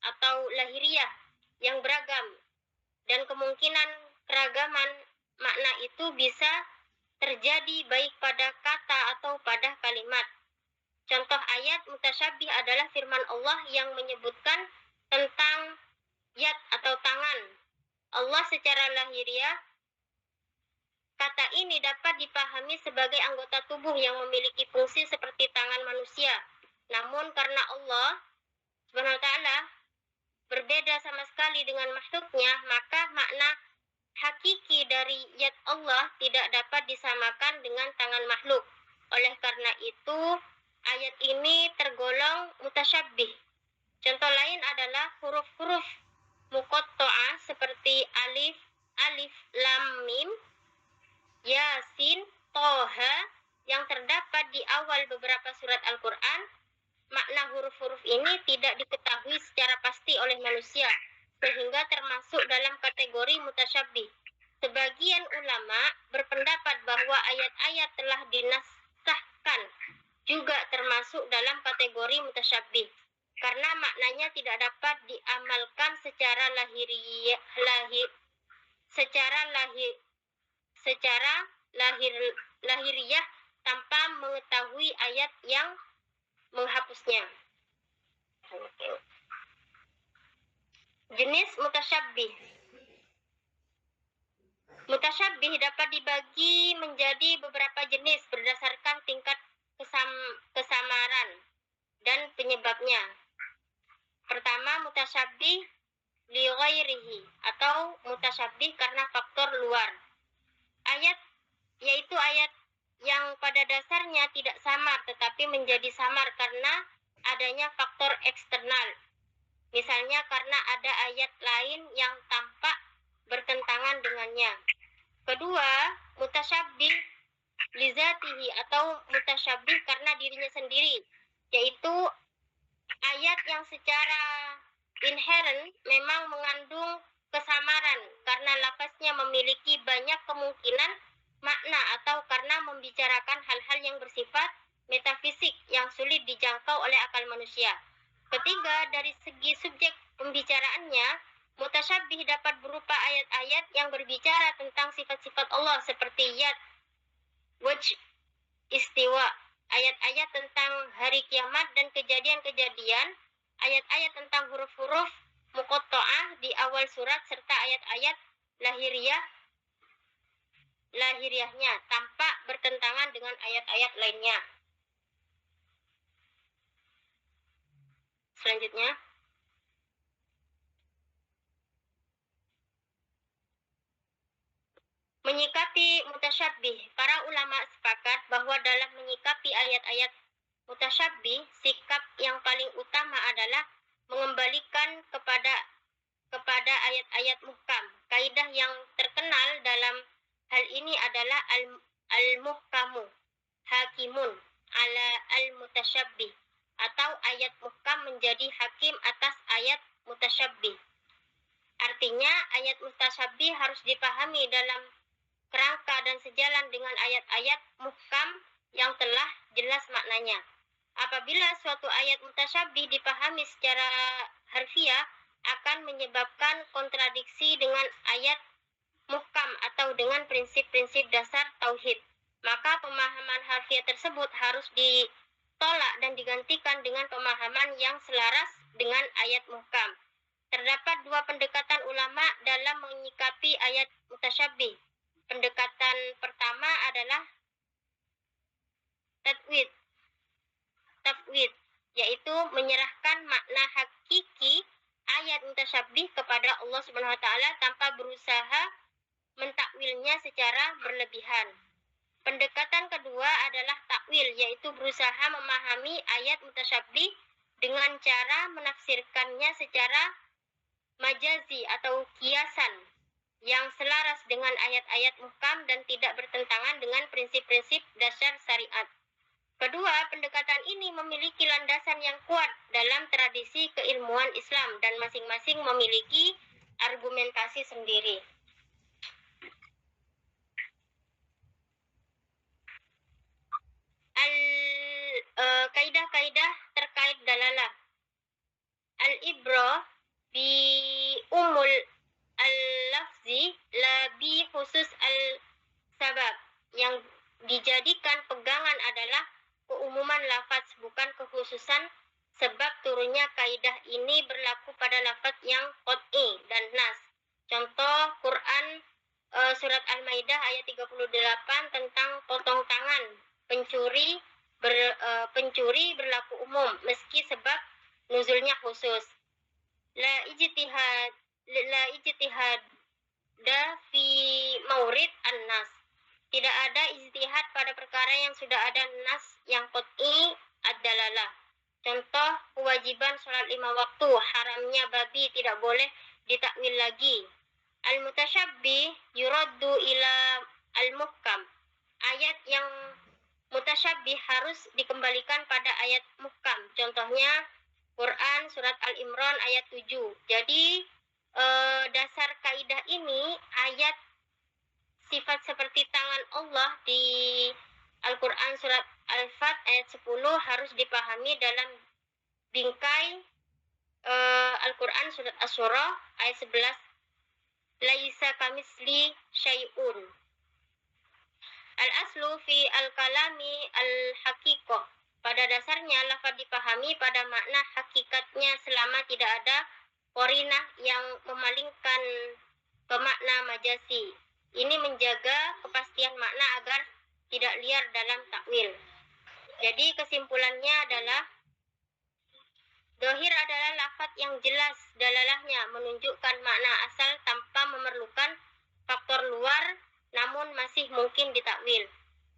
Speaker 3: atau lahiriah yang beragam, dan kemungkinan keragaman makna itu bisa terjadi baik pada kata atau pada kalimat. Contoh ayat mutasyabbih adalah firman Allah yang menyebutkan tentang yad atau tangan Allah secara lahiriah. Kata ini dapat dipahami sebagai anggota tubuh yang memiliki fungsi seperti tangan manusia. Namun karena Allah Subhanahu wa taala berbeda sama sekali dengan makhluknya, maka makna hakiki dari yad Allah tidak dapat disamakan dengan tangan makhluk. Oleh karena itu, ayat ini tergolong mutasyabbih. Contoh lain adalah huruf-huruf muqatta'ah seperti alif, lam, mim, yasin, toha yang terdapat di awal beberapa surat Al-Quran. Makna huruf-huruf ini tidak diketahui secara pasti oleh manusia, sehingga termasuk dalam kategori mutasyabbih. Sebagian ulama berpendapat bahwa ayat-ayat telah dinasahkan juga termasuk dalam kategori mutasyabbih, karena maknanya tidak dapat diamalkan secara lahiriah tanpa mengetahui ayat yang menghapusnya. Jenis mutasyabbih. Mutasyabbih dapat dibagi menjadi beberapa jenis berdasarkan tingkat kesamaran dan penyebabnya. Pertama, mutasyabbih li ghairihi atau mutasyabbih karena faktor luar. Yaitu ayat yang pada dasarnya tidak samar tetapi menjadi samar karena adanya faktor eksternal. Misalnya karena ada ayat lain yang tampak bertentangan dengannya. Kedua, mutasyabbih li zatihi atau mutasyabbih karena dirinya sendiri, yaitu ayat yang secara inheren memang mengandung kesamaran karena lafaznya memiliki banyak kemungkinan makna atau karena membicarakan hal-hal yang bersifat metafisik yang sulit dijangkau oleh akal manusia. Ketiga, dari segi subjek pembicaraannya, mutasyabbih dapat berupa ayat-ayat yang berbicara tentang sifat-sifat Allah seperti yad, wajh, istiwa, ayat-ayat tentang hari kiamat dan kejadian-kejadian, ayat-ayat tentang huruf-huruf muqatta'ah di awal surat, serta ayat-ayat lahiriahnya tanpa bertentangan dengan ayat-ayat lainnya. Selanjutnya, menyikapi mutasyabbih. Para ulama sepakat bahwa dalam menyikapi ayat-ayat mutasyabbih, sikap yang paling utama adalah mengembalikan kepada ayat-ayat muhkam. Kaidah yang terkenal dalam hal ini adalah al-muhkamu hakimun ala al-mutasyabbih, atau ayat muhkam menjadi hakim atas ayat mutasyabbih. Artinya, ayat mutasyabbih harus dipahami dalam kerangka dan sejalan dengan ayat-ayat muhkam yang telah jelas maknanya. Apabila suatu ayat mutasyabbih dipahami secara harfiah, akan menyebabkan kontradiksi dengan ayat muhkam atau dengan prinsip-prinsip dasar tauhid. Maka pemahaman harfiah tersebut harus ditolak dan digantikan dengan pemahaman yang selaras dengan ayat muhkam. Terdapat dua pendekatan ulama dalam menyikapi ayat mutasyabbih. Pendekatan pertama adalah tafwid, yaitu menyerahkan makna hakiki ayat mutasyabbih kepada Allah Subhanahu wa taala tanpa berusaha mentakwilnya secara berlebihan. Pendekatan kedua adalah takwil, yaitu berusaha memahami ayat mutasyabbih dengan cara menafsirkannya secara majazi atau kiasan yang selaras dengan ayat-ayat muhkam dan tidak bertentangan dengan prinsip-prinsip dasar syariat. Kedua, pendekatan ini memiliki landasan yang kuat dalam tradisi keilmuan Islam dan masing-masing memiliki argumentasi sendiri. kaidah-kaidah terkait dalalah. Al-ibrah bi umul al-lafzi la bi khusus al-sabab. Yang dijadikan pegangan adalah keumuman lafaz, bukan kekhususan sebab turunnya kaidah ini berlaku pada lafaz yang qat'i dan nas. Contoh Quran surat Al-Maidah ayat 38 tentang potong tangan pencuri berlaku umum meski sebab nuzulnya khusus. La ijtihad fi maurid an-nas. Tidak ada ijtihad pada perkara yang sudah ada nas yang qat'i ad-dalalah. Contoh kewajiban sholat 5 waktu, haramnya babi tidak boleh ditakwil lagi. Al-mutasyabbih yuraddu ila al-muhkam. Ayat yang mutasyabbih harus dikembalikan pada ayat muhkam. Contohnya Quran surat Al-Imran ayat 7. Jadi dasar kaidah ini, ayat sifat seperti tangan Allah di Al-Quran surat Al-Fat ayat 10 harus dipahami dalam bingkai Al-Quran surat Asy-Syura ayat 11. Laisa kamisli syai'un. Al-aslu fi al-kalami al-haqiqah. Pada dasarnya lafaz dipahami pada makna hakikatnya selama tidak ada qarinah yang memalingkan ke makna majasi. Ini menjaga kepastian makna agar tidak liar dalam takwil. Jadi kesimpulannya adalah dohir adalah lafaz yang jelas dalalahnya menunjukkan makna asal tanpa memerlukan faktor luar namun masih mungkin ditakwil.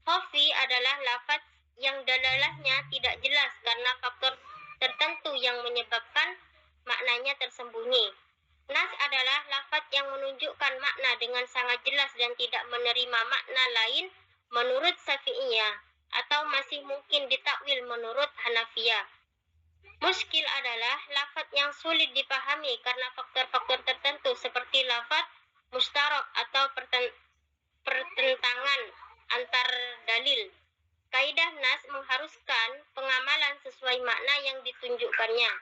Speaker 3: Khafi adalah lafaz yang dalalahnya tidak jelas karena faktor tertentu yang menyebabkan maknanya tersembunyi. Nas adalah lafaz yang menunjukkan makna dengan sangat jelas dan tidak menerima makna lain menurut Syafi'iyah atau masih mungkin ditakwil menurut Hanafiyah. Muskil adalah lafaz yang sulit dipahami karena faktor-faktor tertentu seperti lafaz mustarak atau pertentangan antar dalil. Kaidah nas mengharuskan pengamalan sesuai makna yang ditunjukkannya.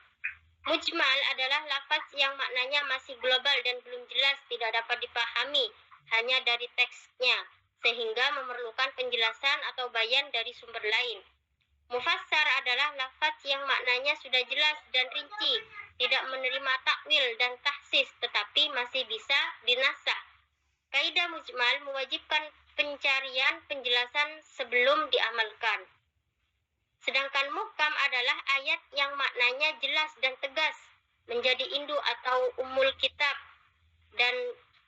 Speaker 3: Mujmal adalah lafaz yang maknanya masih global dan belum jelas, tidak dapat dipahami hanya dari teksnya, sehingga memerlukan penjelasan atau bayan dari sumber lain. Mufassar adalah lafaz yang maknanya sudah jelas dan rinci, tidak menerima takwil dan tahsis, tetapi masih bisa dinasah. Kaidah mujmal mewajibkan pencarian penjelasan sebelum diamalkan. Sedangkan muhkam adalah ayat yang maknanya jelas dan tegas, menjadi induk atau umul kitab dan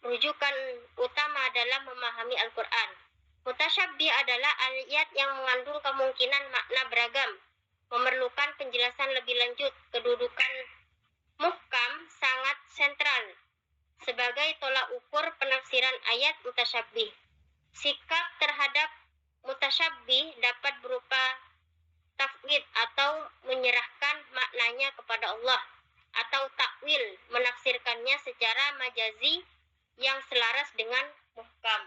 Speaker 3: rujukan utama dalam memahami Al-Quran. Mutasyabbih adalah ayat yang mengandung kemungkinan makna beragam, memerlukan penjelasan lebih lanjut. Kedudukan muhkam sangat sentral sebagai tolak ukur penafsiran ayat mutasyabbih. Sikap terhadap mutasyabbih dapat berupa tafwid atau menyerahkan maknanya kepada Allah, atau takwil menafsirkannya secara majazi yang selaras dengan muhkam.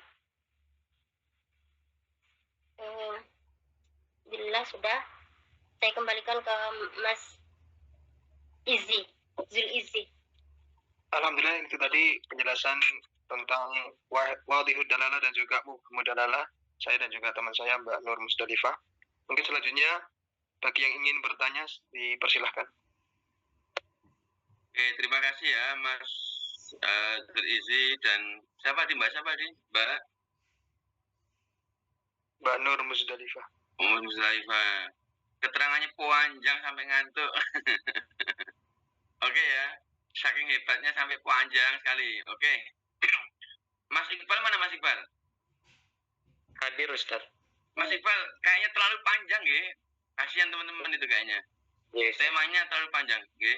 Speaker 3: Bila sudah, saya kembalikan ke Mas Zulizzi.
Speaker 2: Alhamdulillah, itu tadi penjelasan tentang wadihud dalalah dan juga muhkamud dalalah saya dan juga teman saya Mbak Nur Musdalifah. Mungkin selanjutnya bagi yang ingin bertanya dipersilahkan.
Speaker 1: Oke, terima kasih ya Mas Zulizzi dan siapa di Mbak
Speaker 2: Nur Musdalifah.
Speaker 1: Musdalifah. Keterangannya panjang sampai ngantuk. Oke ya, saking hebatnya sampai panjang sekali. Oke. Mas Iqbal mana Mas Iqbal?
Speaker 2: Hadir Ustaz.
Speaker 1: Mas Iqbal kayaknya terlalu panjang ya. Kasihan teman-teman itu kayaknya.
Speaker 2: Yes.
Speaker 1: Temanya terlalu panjang, ya.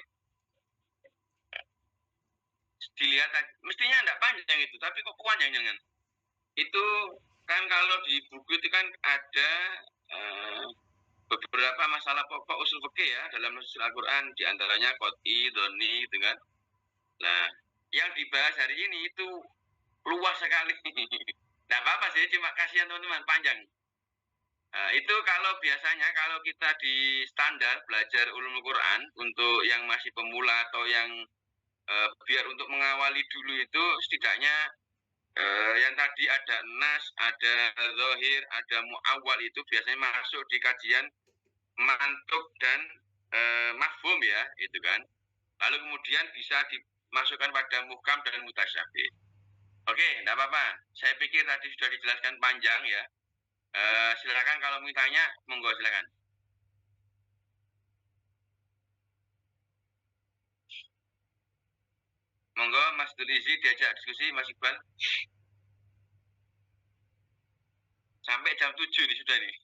Speaker 1: Dilihat mestinya enggak panjang itu, tapi kok panjang jangan. Itu kan kalau di buku itu kan ada beberapa masalah pokok usul fikih ya dalam nusus Al-Quran, di antaranya qot'i, doni gitu kan. Nah, yang dibahas hari ini itu luas sekali. Nggak apa-apa sih, cuma kasihan teman-teman panjang. Nah, itu kalau biasanya kalau kita di standar belajar ulumul Quran untuk yang masih pemula atau yang biar untuk mengawali dulu itu setidaknya yang tadi ada nas, ada zahir, ada muawwal itu biasanya masuk di kajian mantuk dan mafhum ya, itu kan. Lalu kemudian bisa dimasukkan pada muhkam dan mutasyabih. Oke, enggak apa-apa. Saya pikir tadi sudah dijelaskan panjang ya. Silakan kalau mau tanya, monggo silakan. Monggo Mas Dulizi diajak diskusi Mas Iqbal. Sampai jam 7 nih sudah nih.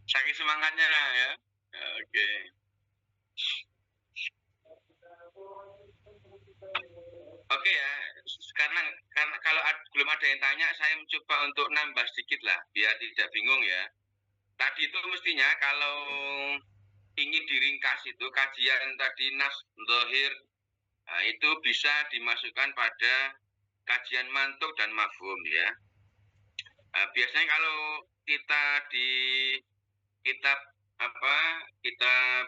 Speaker 1: Saking semangatnya ya. Oke. Oke ya, karena kalau belum ada yang tanya, saya mencoba untuk nambah sedikit lah, biar tidak bingung ya. Tadi itu mestinya kalau ingin diringkas itu kajian tadi nas, zahir, nah, itu bisa dimasukkan pada kajian mantuk dan mafhum ya. Nah, biasanya kalau kita di kitab kitab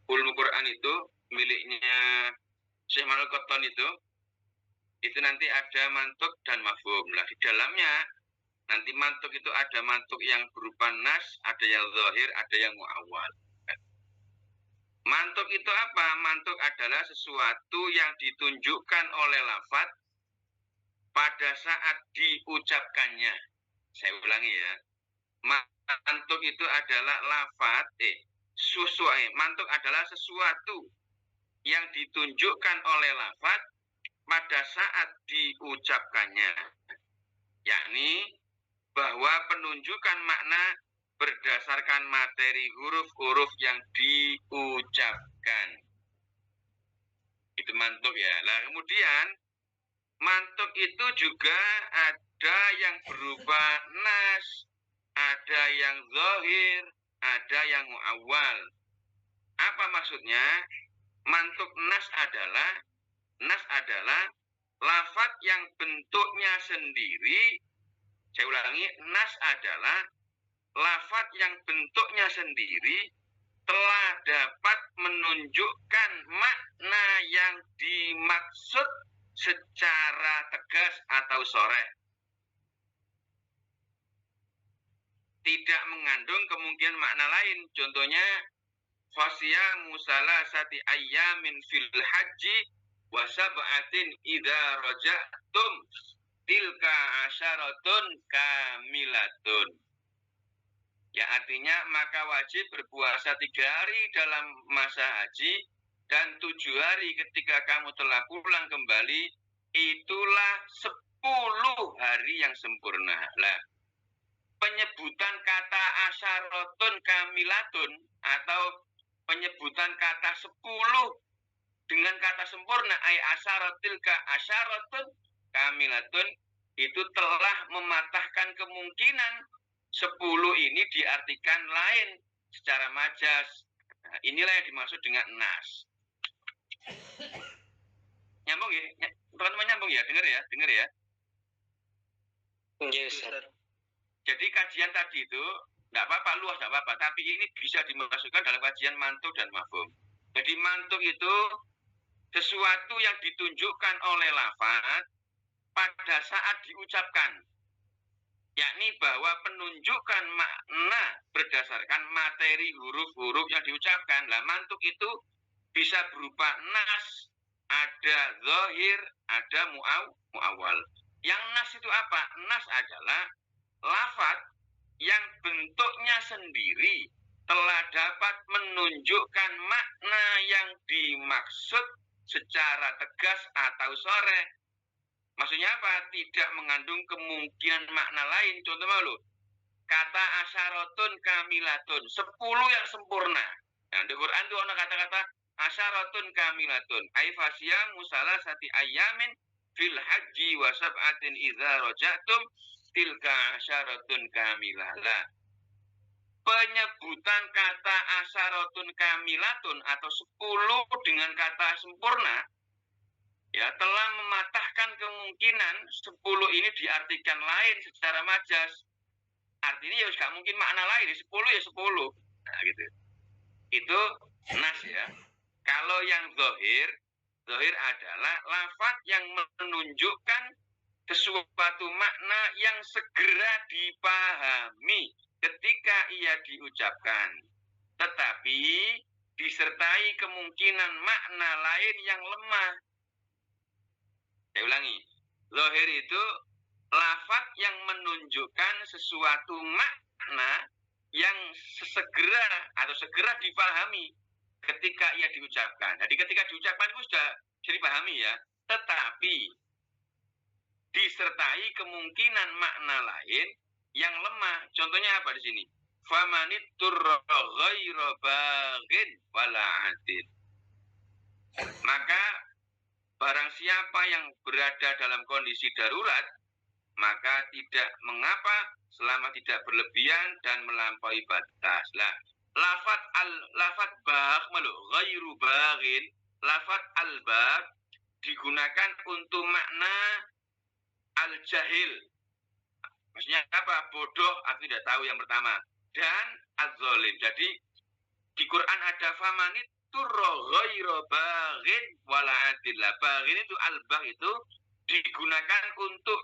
Speaker 1: Ulumul Quran itu miliknya Syekh Manul Qattan itu nanti ada mantuk dan mafhum. Lah di dalamnya nanti mantuk itu ada mantuk yang berupa nas, ada yang zahir, ada yang muawwal. Mantuk itu apa? Mantuk adalah sesuatu yang ditunjukkan oleh lafaz pada saat diucapkannya. Saya ulangi ya. Mantuk itu adalah lafaz mantuk adalah sesuatu yang ditunjukkan oleh lafaz pada saat diucapkannya, yakni bahwa penunjukan makna berdasarkan materi huruf-huruf yang diucapkan. Itu mantuk ya. Nah, kemudian mantuk itu juga ada yang berupa nas, ada yang zahir, ada yang muawwal. Apa maksudnya? Mantuk nas adalah lafaz yang bentuknya sendiri. Saya ulangi, nas adalah lafaz yang bentuknya sendiri telah dapat menunjukkan makna yang dimaksud secara tegas atau sharih. Tidak mengandung kemungkinan makna lain. Contohnya, fasiyamu salasati ayyamin fil haji wa sab'atin idza raja'tum tilka asyaratun kamilatun. Ya artinya maka wajib berpuasa 3 hari dalam masa haji dan 7 hari ketika kamu telah pulang kembali, itulah 10 hari yang sempurna. Lah, penyebutan kata asyaratun kamilatun atau penyebutan kata 10 dengan kata sempurna ay asyaratil ka asyaratun kamilatun itu telah mematahkan kemungkinan 10 ini diartikan lain secara majas. Nah, inilah yang dimaksud dengan nas. Nyambung ya? Teman-teman nyambung ya? Dengar ya?
Speaker 2: Yes,
Speaker 1: jadi kajian tadi itu enggak apa-apa, luas enggak apa-apa, tapi ini bisa dimasukkan dalam kajian mantuk dan mafhum. Jadi mantuk itu sesuatu yang ditunjukkan oleh lafaz pada saat diucapkan, yakni bahwa penunjukan makna berdasarkan materi huruf-huruf yang diucapkan. Lah mantuk itu bisa berupa nas, ada zahir, ada muawwal. Yang nas itu apa? Nas adalah lafaz yang bentuknya sendiri telah dapat menunjukkan makna yang dimaksud secara tegas atau sharih. Maksudnya apa? Tidak mengandung kemungkinan makna lain. Contoh malu, kata asyaratun kamilatun, 10 yang sempurna. Nah, di Quran itu ada kata-kata asyaratun kamilatun. Ay fasyamu salasati ayyamin fil haji wa sab'atin idza raja'tum tilka asyaratun kamilah. Lah, penyebutan kata asyaratun kamilatun atau 10 dengan kata sempurna ya telah mematahkan kemungkinan 10 ini diartikan lain secara majas. Artinya ya gak mungkin makna lain, 10 ya 10. Nah, gitu. Itu nas ya. Kalau yang zohir adalah lafaz yang menunjukkan sesuatu makna yang segera dipahami ketika ia diucapkan, tetapi disertai kemungkinan makna lain yang lemah. Saya ulangi, zohir itu lafaz yang menunjukkan sesuatu makna yang segera dipahami ketika ia diucapkan. Jadi ketika diucapkan itu sudah bisa dipahami ya, tetapi disertai kemungkinan makna lain yang lemah. Contohnya apa di sini? Famanitturra ghaira baghin wala adil. Maka barang siapa yang berada dalam kondisi darurat, maka tidak mengapa selama tidak berlebihan dan melampaui batas. Lah, lafaz bagh malu ghairu baghin, lafaz al-bagh digunakan untuk makna al-jahil. Maksudnya apa? Bodoh atau tidak tahu yang pertama. Dan az-zalim. Jadi di Quran ada famanit turra ghairu baghin wala adil. Baghin itu al-bagh itu digunakan untuk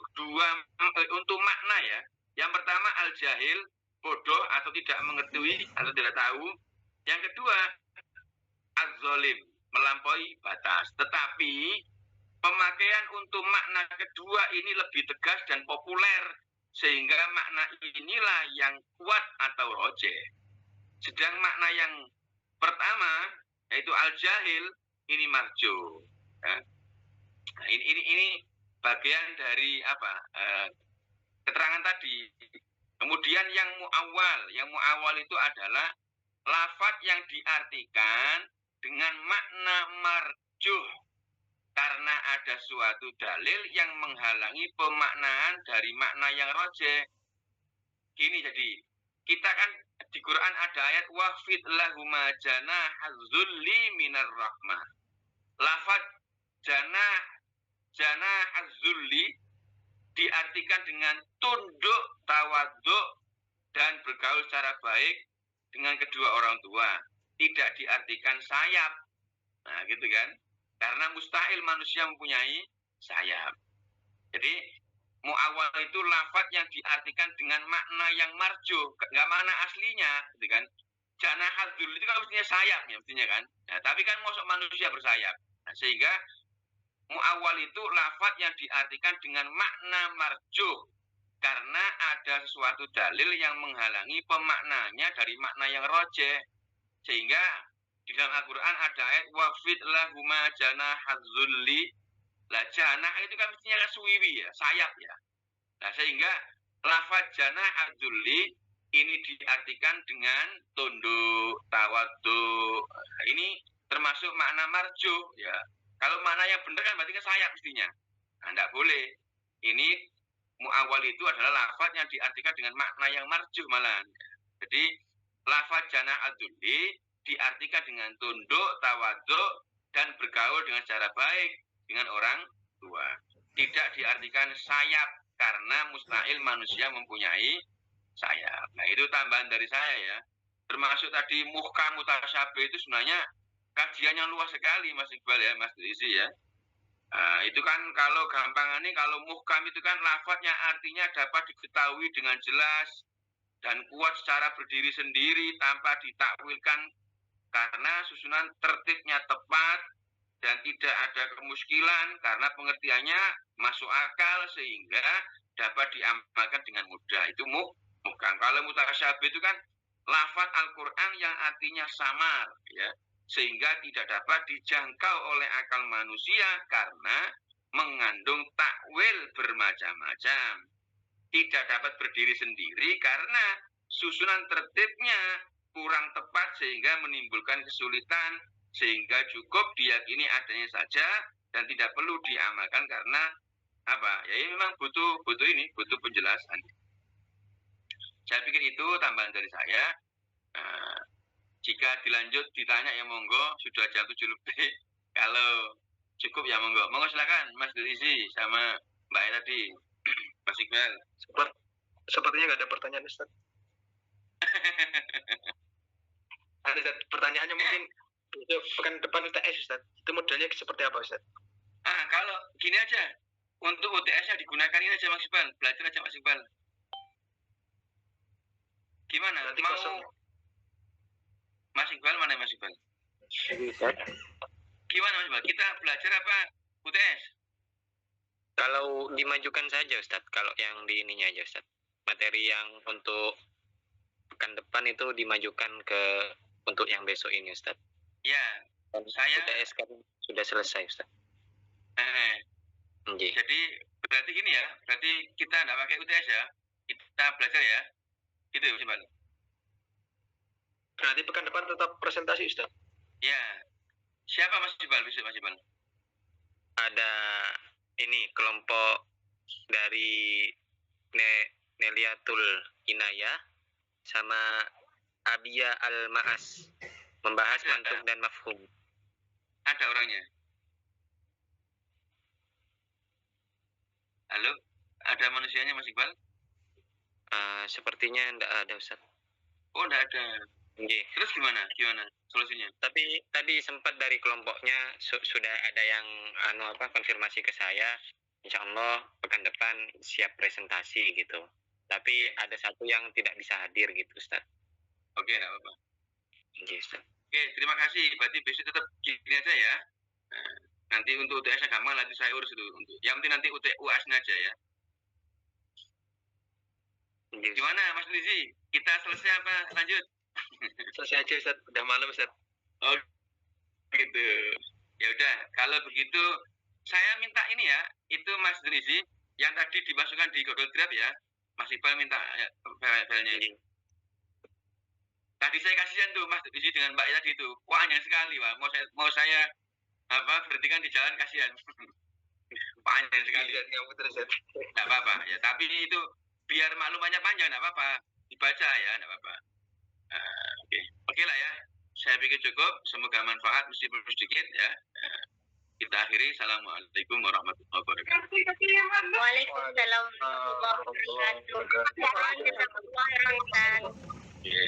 Speaker 1: untuk makna ya. Yang pertama al-jahil, bodoh atau tidak mengetahui atau tidak tahu. Yang kedua az-zalim, melampaui batas. Tetapi pemakaian untuk makna kedua ini lebih tegas dan populer, sehingga makna inilah yang kuat atau rojeh. Sedang makna yang pertama, yaitu al-jahil, ini marjo. Ya. Nah, ini bagian dari apa? Keterangan tadi. Kemudian yang mu'awwal itu adalah lafaz yang diartikan dengan makna marjuh karena ada suatu dalil yang menghalangi pemaknaan dari makna yang rojeh. Gini jadi, kita kan di Quran ada ayat wafid lahuma janahaz zulli minar rahmah. Lafaz janahaz zulli diartikan dengan tunduk, tawaduk, dan bergaul secara baik dengan kedua orang tua. Tidak diartikan sayap. Nah, gitu kan? Karena mustahil manusia mempunyai sayap. Jadi, mu'awwal itu lafaz yang diartikan dengan makna yang marjuh. Nggak makna aslinya, gitu kan? Janahadzul itu kan mestinya sayap, ya, mestinya kan? Nah, tapi kan masuk manusia bersayap. Nah, sehingga mu'awwal itu lafaz yang diartikan dengan makna marjuh karena ada sesuatu dalil yang menghalangi pemaknanya dari makna yang rojeh. Sehingga di dalam Al-Quran ada ayat wafid lahuma janahaz zulli. Lah janah itu kan mestinya suwiwi ya, sayap ya. Nah sehingga lafaz janahaz zulli ini diartikan dengan tunduk, tawaduk. Nah, ini termasuk makna marjuh ya. Kalau makna yang benar kan berarti kan sayap mestinya. Nah, tidak boleh. Ini mu'awwal itu adalah lafaz yang diartikan dengan makna yang marjuh malahan. Jadi lafaz janahaz zulli diartikan dengan tunduk, tawaduk, dan bergaul dengan cara baik dengan orang tua. Tidak diartikan sayap karena mustahil manusia mempunyai sayap. Nah itu tambahan dari saya ya. Termasuk tadi muhkam mutasyabih itu sebenarnya kajiannya luas sekali Mas Iqbal ya, Mas Rizzi ya. Nah, itu kan kalau gampangannya kalau muhkam itu kan lafaznya artinya dapat diketahui dengan jelas dan kuat secara berdiri sendiri tanpa ditakwilkan karena susunan tertibnya tepat dan tidak ada kemuskilan karena pengertiannya masuk akal sehingga dapat diamalkan dengan mudah. Itu muhkam. Kalau mutasyabih itu kan lafaz Al-Quran yang artinya samar ya, sehingga tidak dapat dijangkau oleh akal manusia karena mengandung takwil bermacam-macam. Tidak dapat berdiri sendiri karena susunan tertibnya kurang tepat sehingga menimbulkan kesulitan, sehingga cukup diyakini adanya saja dan tidak perlu diamalkan karena apa? Ya ini memang butuh penjelasan. Saya pikir itu tambahan dari saya. Jika dilanjut ditanya ya monggo, sudah jam 7 lebih. Kalau Cukup ya, monggo. Monggo silakan Mas Rizi sama Mbak Ira tadi. Mas Iqbal.
Speaker 2: Sepertinya nggak ada pertanyaan Ustaz. Ada Ustaz, pertanyaannya mungkin besok pekan depan UTS Ustaz. Itu modelnya seperti apa Ustaz?
Speaker 1: Kalau gini aja, untuk UTS-nya digunakan ini aja Mas Iqbal, belajar aja Mas Iqbal. Gimana?
Speaker 2: Nanti
Speaker 1: Mau
Speaker 2: kosong.
Speaker 1: Mas Iqbal mana Mas Iqbal? Gimana Mas Iqbal? Kita belajar apa UTS?
Speaker 4: Kalau dimajukan saja Ustadz, kalau yang di ininya aja Ustadz. Materi yang untuk pekan depan itu dimajukan ke untuk yang besok ini Ustadz.
Speaker 1: Ya, saya
Speaker 4: UTS kan sudah selesai Ustadz.
Speaker 1: Jadi berarti gini ya, berarti kita nggak pakai UTS ya, kita belajar ya, gitu Mas Iqbal.
Speaker 2: Berarti pekan depan tetap presentasi Ustaz?
Speaker 1: Ya, siapa Mas Iqbal besok Mas Iqbal?
Speaker 4: Ada ini kelompok dari Neliatul Inayah sama Abia Al-Ma'as membahas
Speaker 1: Ada.
Speaker 4: mantuk dan mafhum.
Speaker 1: Ada orangnya? Halo, ada manusianya Mas Iqbal?
Speaker 4: Sepertinya tidak ada Ustaz.
Speaker 1: Oh, enggak ada.
Speaker 4: Nggih.
Speaker 1: Terus gimana solusinya?
Speaker 4: Tapi tadi sempat dari kelompoknya sudah ada yang konfirmasi ke saya. Insya Allah pekan depan siap presentasi gitu. Tapi ada satu yang tidak bisa hadir gitu Ustaz.
Speaker 1: Oke, enggak apa-apa.
Speaker 4: Nggih Ustaz.
Speaker 1: Oke, terima kasih. Berarti besok tetap gini aja ya. Nah, nanti untuk UTS-nya gampang, nanti saya urus dulu. Yang penting nanti UAS-nya aja ya.
Speaker 4: Nggih, Ustaz.
Speaker 1: Gimana Mas Rizi? Kita selesai apa lanjut?
Speaker 2: Selesai aja Ustaz, udah malam Ustaz.
Speaker 1: Oh gitu. Ya udah, kalau begitu saya minta ini ya, itu Mas Rizi yang tadi dimasukkan di Google Drive ya. Mas Iqbal minta ya, filenya ini. Tadi saya kasihan tuh Mas Rizi dengan Mbak Ira itu. Panjang sekali, Pak. Mau saya berhentikan di jalan, kasihan. Panjang sekali. Enggak apa-apa ya, tapi itu biar maklumannya panjang, enggak apa-apa. Dibaca ya, enggak apa-apa. Oke lah ya. Saya pikir cukup. Semoga manfaat meskipun sedikit ya. Kita akhiri. Assalamualaikum warahmatullahi wabarakatuh.
Speaker 3: Waalaikumsalam warahmatullahi wabarakatuh. Jazakallah khairan, Ustaz.
Speaker 1: Iya,